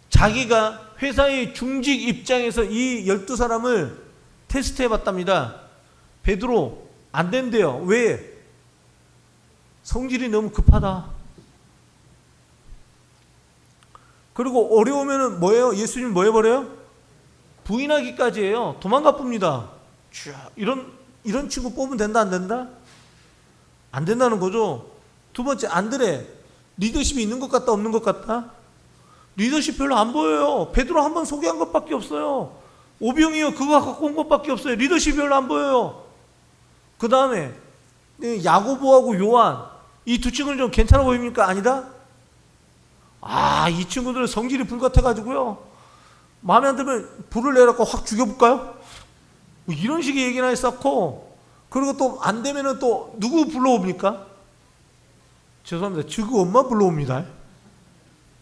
S2: 자기가 회사의 중직 입장에서 이 12사람을 테스트해 봤답니다. 베드로 안 된대요. 왜? 성질이 너무 급하다. 그리고 어려우면은 뭐예요? 예수님 뭐 해버려요? 부인하기까지 해요. 도망가 쁩니다. 이런 친구 뽑으면 된다 안 된다? 안 된다는 거죠. 두 번째, 안드레 리더십이 있는 것 같다 없는 것 같다? 리더십 별로 안 보여요. 베드로 한 번 소개한 것밖에 없어요. 오병이어 그거 갖고 온 것밖에 없어요. 리더십이 별로 안 보여요. 그 다음에 야고보하고 요한 이 두 친구는 좀 괜찮아 보입니까? 아니다? 이 친구들은 성질이 불같아가지고요, 마음에 안 들면 불을 내갖고 확 죽여볼까요? 뭐 이런 식의 얘기나 했었고, 그리고 또 안 되면은 또 누구 불러옵니까? 죄송합니다. 지구 엄마 불러옵니다.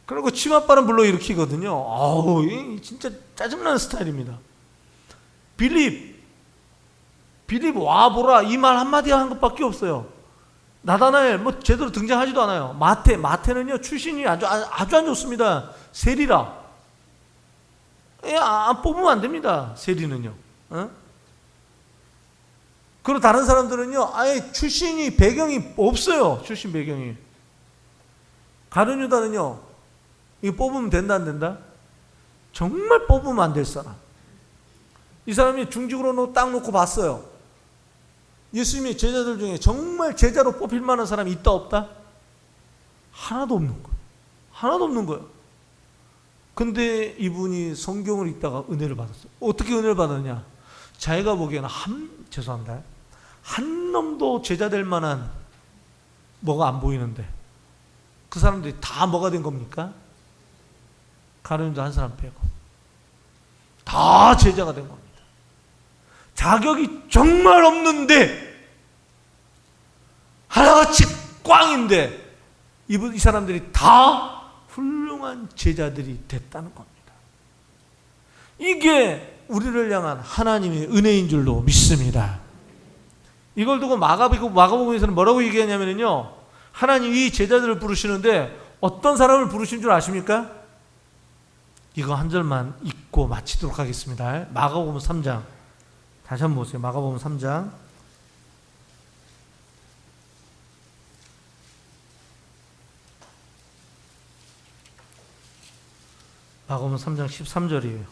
S2: 그리고 치맛바람 불러일으키거든요. 진짜 짜증나는 스타일입니다. 빌립 와보라 이 말 한마디 한 것밖에 없어요. 나다나엘 뭐 제대로 등장하지도 않아요. 마태는요 출신이 아주 안 좋습니다. 세리라. 안 뽑으면 안 됩니다. 세리는요. 그리고 다른 사람들은요 아예 출신이 배경이 없어요. 출신 배경이. 가룟 유다는요 이거 뽑으면 된다 안 된다? 정말 뽑으면 안 될 사람. 이 사람이 중직으로 딱 놓고 봤어요. 예수님의 제자들 중에 정말 제자로 뽑힐 만한 사람이 있다 없다? 하나도 없는 거예요. 하나도 없는 거예요. 근데 이분이 성경을 읽다가 은혜를 받았어요. 어떻게 은혜를 받았냐? 자기가 보기에는 죄송합니다. 한 놈도 제자 될 만한 뭐가 안 보이는데 그 사람들이 다 뭐가 된 겁니까? 가룟유다 한 사람 빼고 다 제자가 된 겁니다. 자격이 정말 없는데 하나같이 꽝인데 이 사람들이 다 훌륭한 제자들이 됐다는 겁니다. 이게 우리를 향한 하나님의 은혜인 줄로 믿습니다. 이걸 두고 마가복음에서는 뭐라고 얘기하냐면요, 하나님이 이 제자들을 부르시는데 어떤 사람을 부르신 줄 아십니까? 이거 한 절만 읽고 마치도록 하겠습니다. 마가복음 3장 다시 한번 보세요. 마가복음 3장 마가복음 3장 13절이에요.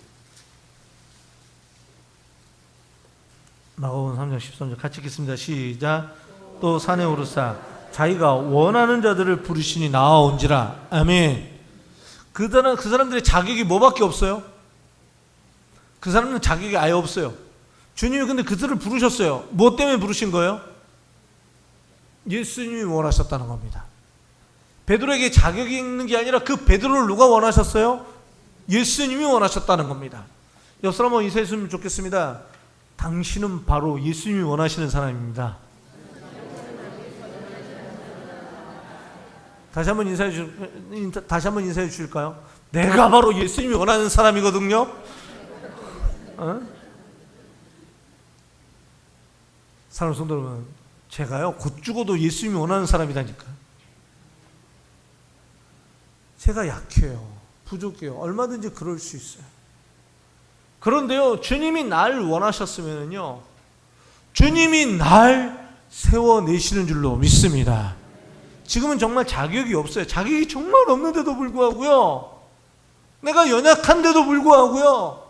S2: 마가복음 3장 13절 같이 읽겠습니다. 시작. 또 산에 오르사 자기가 원하는 자들을 부르시니 나아온지라. 아멘. 그 사람들의 자격이 뭐밖에 없어요? 그 사람은 자격이 아예 없어요. 주님이 근데 그들을 부르셨어요. 무엇 때문에 부르신 거예요? 예수님이 원하셨다는 겁니다. 베드로에게 자격이 있는 게 아니라 그 베드로를 누가 원하셨어요? 예수님이 원하셨다는 겁니다. 옆 사람 한번 인사해 주시면 좋겠습니다. 당신은 바로 예수님이 원하시는 사람입니다. 다시 한번 인사해 주실까요? 내가 바로 예수님이 원하는 사람이거든요. 사랑하는 성도 여러분, 제가요 곧 죽어도 예수님이 원하는 사람이라니까. 제가 약해요, 부족해요. 얼마든지 그럴 수 있어요. 그런데요, 주님이 날 원하셨으면요, 주님이 날 세워내시는 줄로 믿습니다. 지금은 정말 자격이 없어요. 자격이 정말 없는데도 불구하고요, 내가 연약한데도 불구하고요,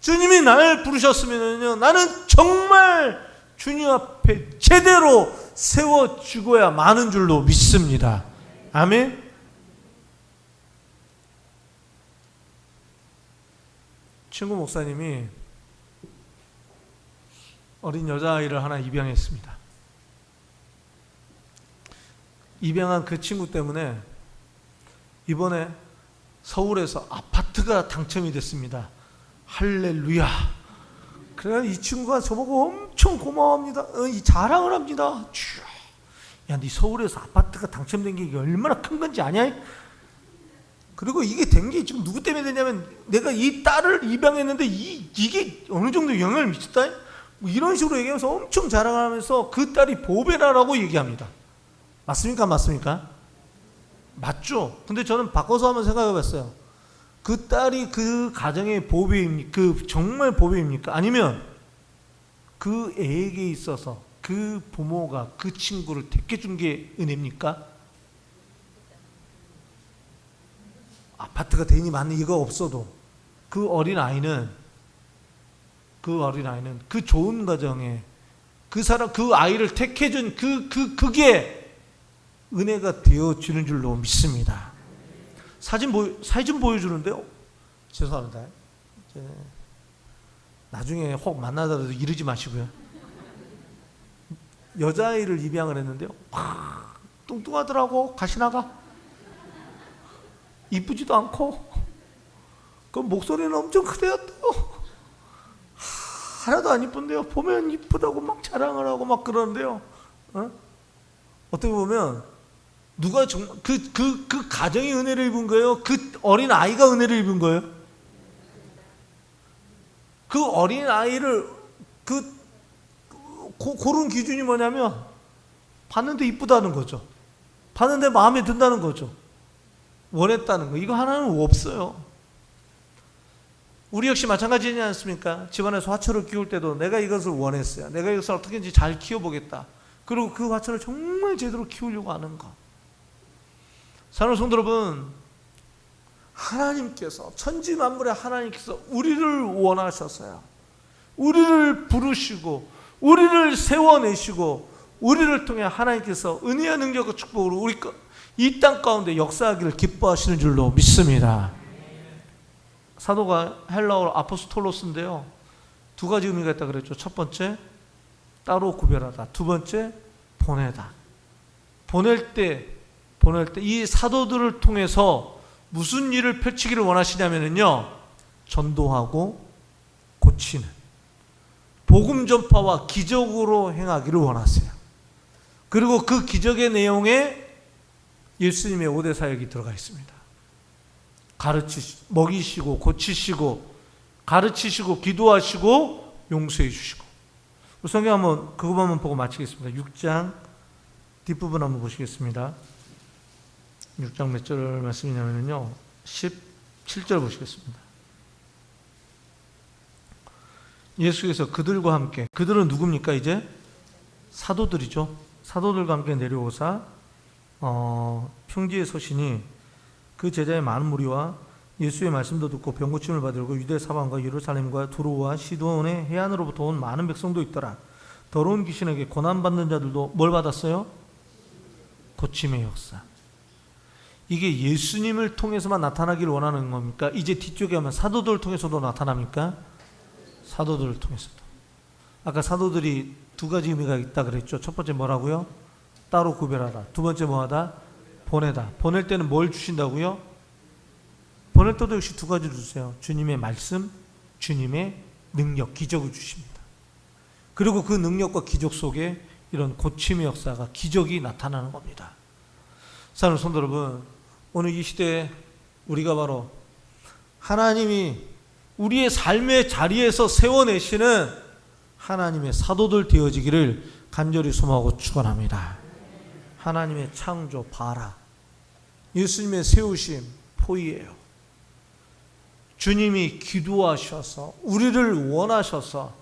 S2: 주님이 날 부르셨으면요, 나는 정말 주님 앞에 제대로 세워 죽어야 마는 줄로 믿습니다. 아멘. 친구 목사님이 어린 여자아이를 하나 입양했습니다. 입양한 그 친구 때문에 이번에 서울에서 아파트가 당첨이 됐습니다. 할렐루야. 그래서 이 친구가 저보고 엄청 고마워합니다. 자랑을 합니다. 야, 네 서울에서 아파트가 당첨된 게 얼마나 큰 건지 아냐? 그리고 이게 된 게 지금 누구 때문에 됐냐면, 내가 이 딸을 입양했는데 이게 어느 정도 영향을 미쳤다? 뭐 이런 식으로 얘기하면서 엄청 자랑을 하면서 그 딸이 보배라라고 얘기합니다. 맞습니까? 맞습니까? 맞죠? 근데 저는 바꿔서 한번 생각해 봤어요. 그 딸이 그 가정의 보배입니까? 그 정말 보배입니까? 아니면 그 애에게 있어서 그 부모가 그 친구를 택해준 게 은혜입니까? 아파트가 되니 많니 이거 없어도 그 어린 아이는 그 어린아이는 그 좋은 가정에 그 사람, 그 아이를 택해준 그게 은혜가 되어지는 줄로 믿습니다. 사진 좀 보여주는데요. 죄송합니다. 나중에 혹 만나더라도 이러지 마시고요. 여자아이를 입양을 했는데요. 뚱뚱하더라고. 가시나가. 이쁘지도 않고. 그 목소리는 엄청 크대요 또. 하나도 안 이쁜데요. 보면 이쁘다고 막 자랑을 하고 막 그러는데요. 어떻게 보면 누가 정말 그 가정이 은혜를 입은 거예요? 그 어린 아이가 은혜를 입은 거예요? 그 어린 아이를 고른 기준이 뭐냐면 봤는데 이쁘다는 거죠. 봤는데 마음에 든다는 거죠. 원했다는 거. 이거 하나는 없어요. 우리 역시 마찬가지지 않습니까? 집안에서 화초를 키울 때도 내가 이것을 원했어요. 내가 이것을 어떻게든지 잘 키워보겠다. 그리고 그 화초를 정말 제대로 키우려고 하는 것. 사랑하는 성도 여러분, 하나님께서, 천지 만물의 하나님께서 우리를 원하셨어요. 우리를 부르시고 우리를 세워내시고 우리를 통해 하나님께서 은혜와 능력과 축복으로 우리 이 땅 가운데 역사하기를 기뻐하시는 줄로 믿습니다. 사도가 헬라어로 아포스톨로스인데요, 두 가지 의미가 있다 그랬죠. 첫 번째, 따로 구별하다. 두 번째, 보내다. 보낼 때 이 사도들을 통해서 무슨 일을 펼치기를 원하시냐면요, 전도하고 고치는 복음 전파와 기적으로 행하기를 원하세요. 그리고 그 기적의 내용에 예수님의 5대 사역이 들어가 있습니다. 먹이시고 고치시고 가르치시고 기도하시고 용서해 주시고. 성경 한번 그것만 한번 보고 마치겠습니다. 6장 뒷부분 한번 보시겠습니다. 6장 몇 절 말씀이냐면요, 17절 보시겠습니다. 예수께서 그들과 함께, 그들은 누굽니까? 이제 사도들이죠. 사도들과 함께 내려오사 평지에 서시니 그 제자의 많은 무리와 예수의 말씀도 듣고 병고침을 받으려고 유대 사방과 예루살렘과 두로와 시돈의 해안으로부터 온 많은 백성도 있더라. 더러운 귀신에게 고난받는 자들도 뭘 받았어요? 고침의 역사. 이게 예수님을 통해서만 나타나기를 원하는 겁니까? 이제 뒤쪽에 하면 사도들을 통해서도 나타납니까? 사도들을 통해서도. 아까 사도들이 두 가지 의미가 있다 그랬죠. 첫 번째 뭐라고요? 따로 구별하다. 두 번째 뭐하다? 보내다. 보낼 때는 뭘 주신다고요? 보낼 때도 역시 두 가지를 주세요. 주님의 말씀, 주님의 능력, 기적을 주십니다. 그리고 그 능력과 기적 속에 이런 고침의 역사가, 기적이 나타나는 겁니다. 사랑하는 성도 여러분, 오늘 이 시대에 우리가 바로 하나님이 우리의 삶의 자리에서 세워내시는 하나님의 사도들 되어지기를 간절히 소망하고 축원합니다. 하나님의 창조 바라, 예수님의 세우심 포이예요. 주님이 기도하셔서 우리를 원하셔서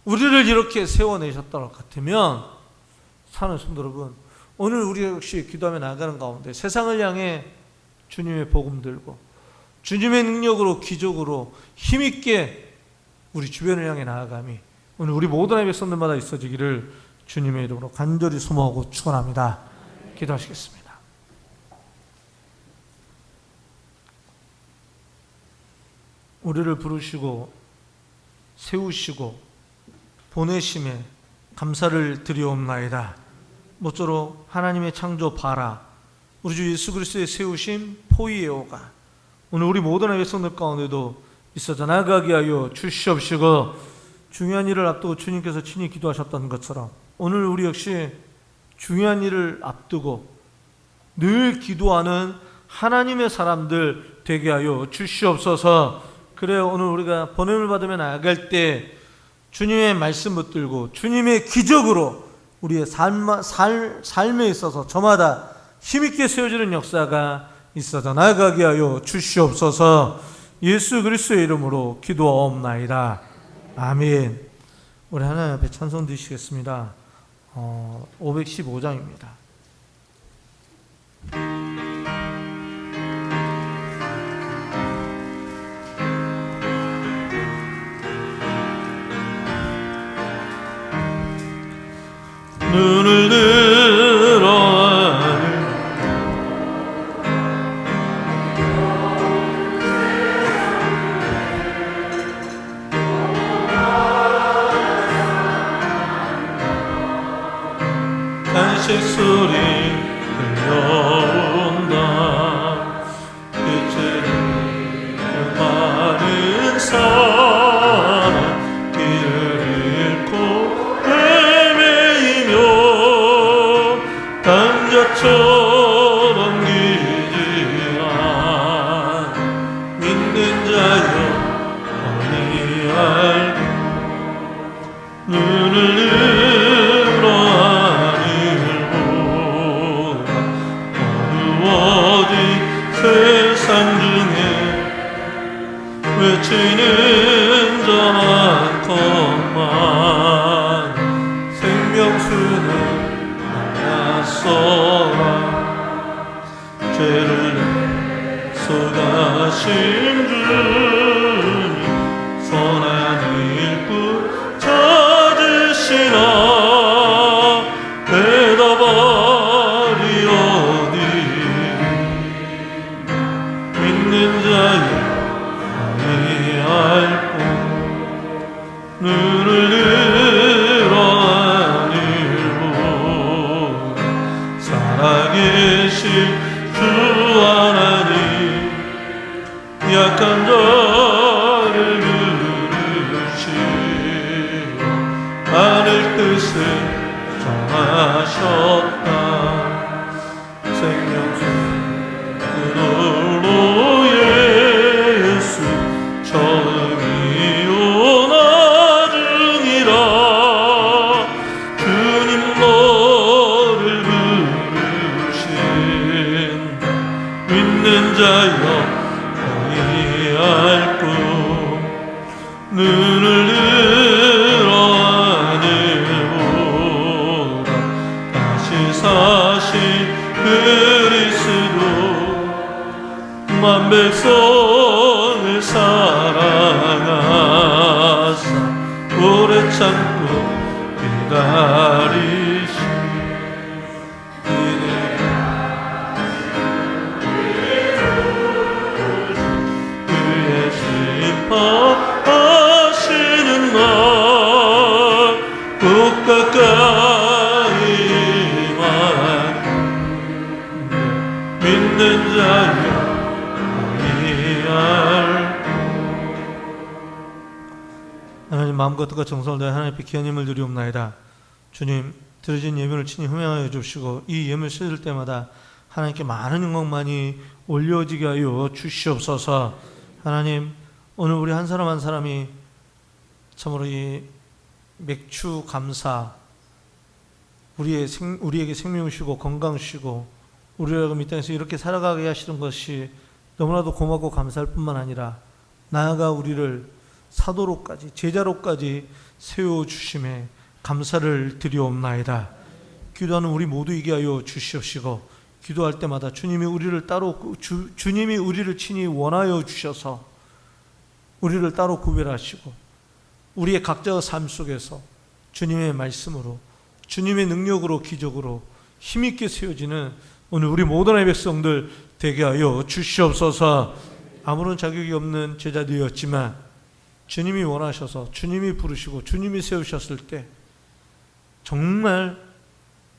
S2: 우리를 이렇게 세워내셨던 것 같으면, 사랑하는 성도 여러분, 오늘 우리 역시 기도하며 나가는 가운데 세상을 향해 주님의 복음 들고 주님의 능력으로 기적으로 힘있게 우리 주변을 향해 나아감이 오늘 우리 모든 백성들마다 있어지기를 주님의 이름으로 간절히 소망하고 축원합니다. 기도하시겠습니다. 우리를 부르시고 세우시고 보내심에 감사를 드리옵나이다. 모쪼록 하나님의 창조 바라, 우리 주 예수 그리스도의 세우심 포이에오가 오늘 우리 모든 백성들 가운데도 있어져 나가게 하여 주시옵시고, 중요한 일을 앞두고 주님께서 친히 기도하셨던 것처럼 오늘 우리 역시 중요한 일을 앞두고 늘 기도하는 하나님의 사람들 되게 하여 주시옵소서. 그래요, 오늘 우리가 번냄을 받으며 나아갈 때 주님의 말씀 붙들고 주님의 기적으로 우리의 삶에 있어서 저마다 힘있게 세워지는 역사가 있어서 나아가게 하여 주시옵소서. 예수 그리스도의 이름으로 기도하옵나이다. 아멘. 우리 하나님 앞에 찬송 드리시겠습니다. 515장입니다.
S3: 안식 소리 들려온다. 이제는 많은 사람 길을 잃고 헤매이며 단자처럼 기지라. 믿는 자여 어디 알고 눈을 들어 하늘 보라. 어두워진 세상 중에 외치는 자 많건만 생명수는 만났어라. 죄를 속아신 주님 선한 일꾼 찾으시나. 대답하리 어디 믿는 자여 알고 눈을 들어 하늘 보라. 살아계신 주 하나님 약한 자를 부르시고 하늘 뜻을 정하셨다. 생명수 그들로 예수 처음이요 나중이라. 주님 너를 부르신다. 믿는 자여 어디 알고 눈을 들어 하늘 보라. 다시 사신 그리스도 만 백성을 사랑하사 오래 참고 기다리시. 그의 심판하시는 날 꼭 가까이만 믿는 자여
S2: 하나님 마음과 뜻과 정성을 다해 하나님 앞에 귀한 예물을 드리옵나이다. 주님 드려진 예물을 친히 흠양하여 주시고 이 예물 쓰실 때마다 하나님께 많은 영광 많이 올려지게 하여 주시옵소서. 하나님 오늘 우리 한 사람 한 사람이 참으로 이 맥주 감사 우리에게 생명을 주시고 건강 주시고 우리를 이 땅에서 이렇게 살아가게 하시는 것이 너무나도 고맙고 감사할 뿐만 아니라 나아가 우리를 사도로까지 제자로까지 세워주심에 감사를 드리옵나이다. 기도하는 우리 모두에게 하여 주시옵시고 기도할 때마다 주님이 우리를 친히 원하여 주셔서 우리를 따로 구별하시고 우리의 각자의 삶 속에서 주님의 말씀으로 주님의 능력으로 기적으로 힘있게 세워지는 오늘 우리 모든 백성들 되게 하여 주시옵소서. 아무런 자격이 없는 제자들이었지만 주님이 원하셔서 주님이 부르시고 주님이 세우셨을 때 정말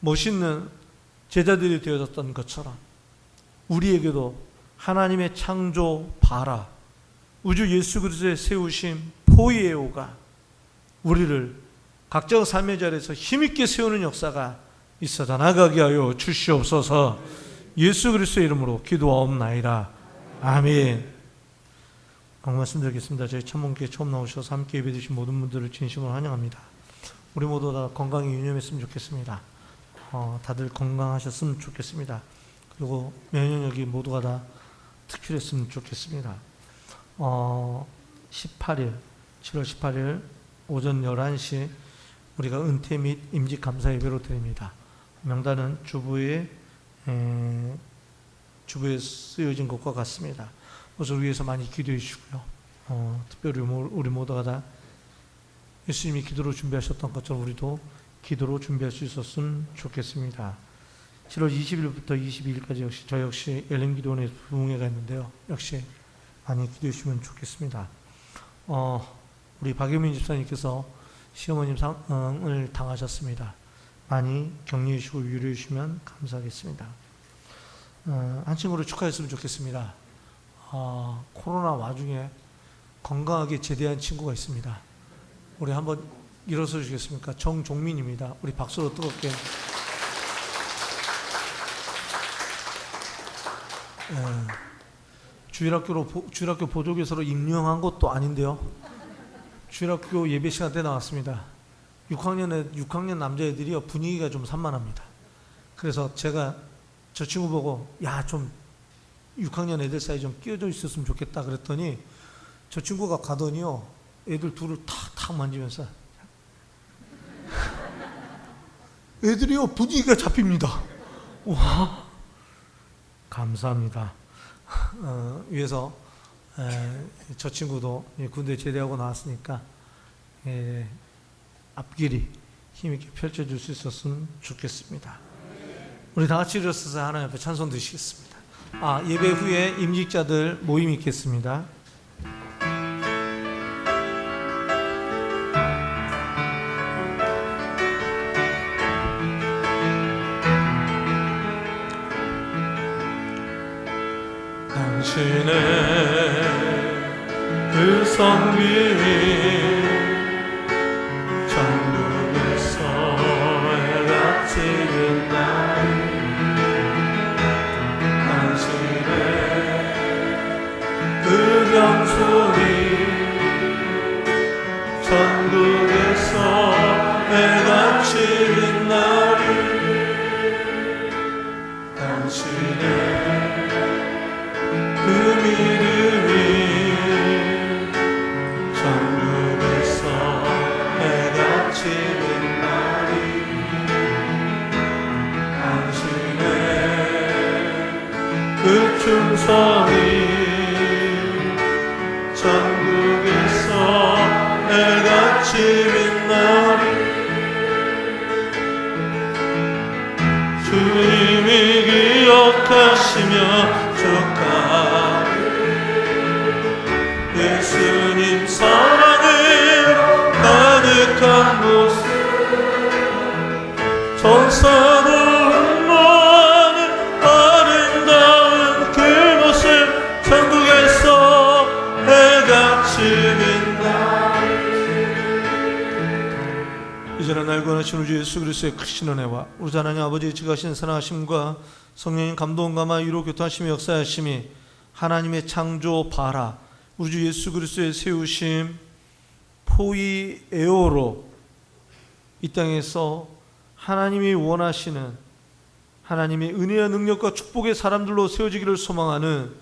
S2: 멋있는 제자들이 되어졌던 것처럼 우리에게도 하나님의 창조 바라 우주 예수 그리스도의 세우심 포이에오가 우리를 각자의 삶의 자리에서 힘있게 세우는 역사가 있어져 나가게 하여 주시옵소서. 예수 그리스도의 이름으로 기도하옵나이다. 아멘. 말씀드리겠습니다. 저희 천문교회 처음 나오셔서 함께 예배드리신 모든 분들을 진심으로 환영합니다. 우리 모두 다 건강이 유념했으면 좋겠습니다. 다들 건강하셨으면 좋겠습니다. 그리고 면역력이 모두가 다 특출했으면 좋겠습니다. 7월 18일 오전 11시 우리가 은퇴 및 임직 감사 예배로 드립니다. 명단은 주부에 쓰여진 것과 같습니다. 그것을 위해서 많이 기도해 주시고요. 특별히 우리 모두가 다 예수님이 기도로 준비하셨던 것처럼 우리도 기도로 준비할 수 있었으면 좋겠습니다. 7월 20일부터 22일까지 저 역시 엘렘기도원에 부흥회가 있는데요. 역시 많이 기도해 주시면 좋겠습니다. 우리 박유민 집사님께서 시어머님 상을 당하셨습니다. 많이 격려해 주시고 위로해 주시면 감사하겠습니다. 한 친구를 축하했으면 좋겠습니다. 코로나 와중에 건강하게 제대한 친구가 있습니다. 우리 한번 일어서 주시겠습니까? 정종민입니다. 우리 박수로 뜨겁게. 주일학교 보조교사로 임명한 것도 아닌데요. 주일학교 예배 시간 때 나왔습니다. 6학년 남자애들이요, 분위기가 좀 산만합니다. 그래서 제가 저 친구 보고, 야, 좀 6학년 애들 사이 좀 끼워져 있었으면 좋겠다 그랬더니 저 친구가 가더니요, 애들 둘을 탁탁 만지면서 애들이요, 분위기가 잡힙니다. 와, 감사합니다. 위에서 저 친구도 군대 제대하고 나왔으니까 앞길이 힘있게 펼쳐줄 수 있었으면 좋겠습니다. 우리 다 같이 일어서서 하나님 앞에 찬송 드시겠습니다. 예배 후에 임직자들 모임 있겠습니다.
S3: 당신의 그 성김이 천국에서 해같이 빛나리 당신의 그 경솔이 천국에서 해같이 빛나리 당신의 그 믿음이 천국에서 해같이 빛나리 당신의 그 충성이 천국에서 해같이 빛나리 주님이 기억하시며 예수님 사랑으로 가득한 모습 천사도 흠모하는 아름다운 그 모습 천국에서 해같이 빛나리
S2: 이제는 날고 하신 우리 주 예수 그리스도의 크신 은혜와 우리 하나님 아버지의 지가신 사랑하심과 성령님 감동감화 위로 교통하심이 역사하심이 하나님의 창조 바라 우리 주 예수 그리스도의 세우심 포이에오로 이 땅에서 하나님이 원하시는 하나님의 은혜와 능력과 축복의 사람들로 세워지기를 소망하는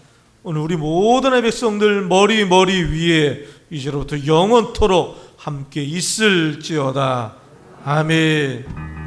S2: 오늘 우리 모든 백성들 머리 위에 이제로부터 영원토록 함께 있을지어다. 아멘.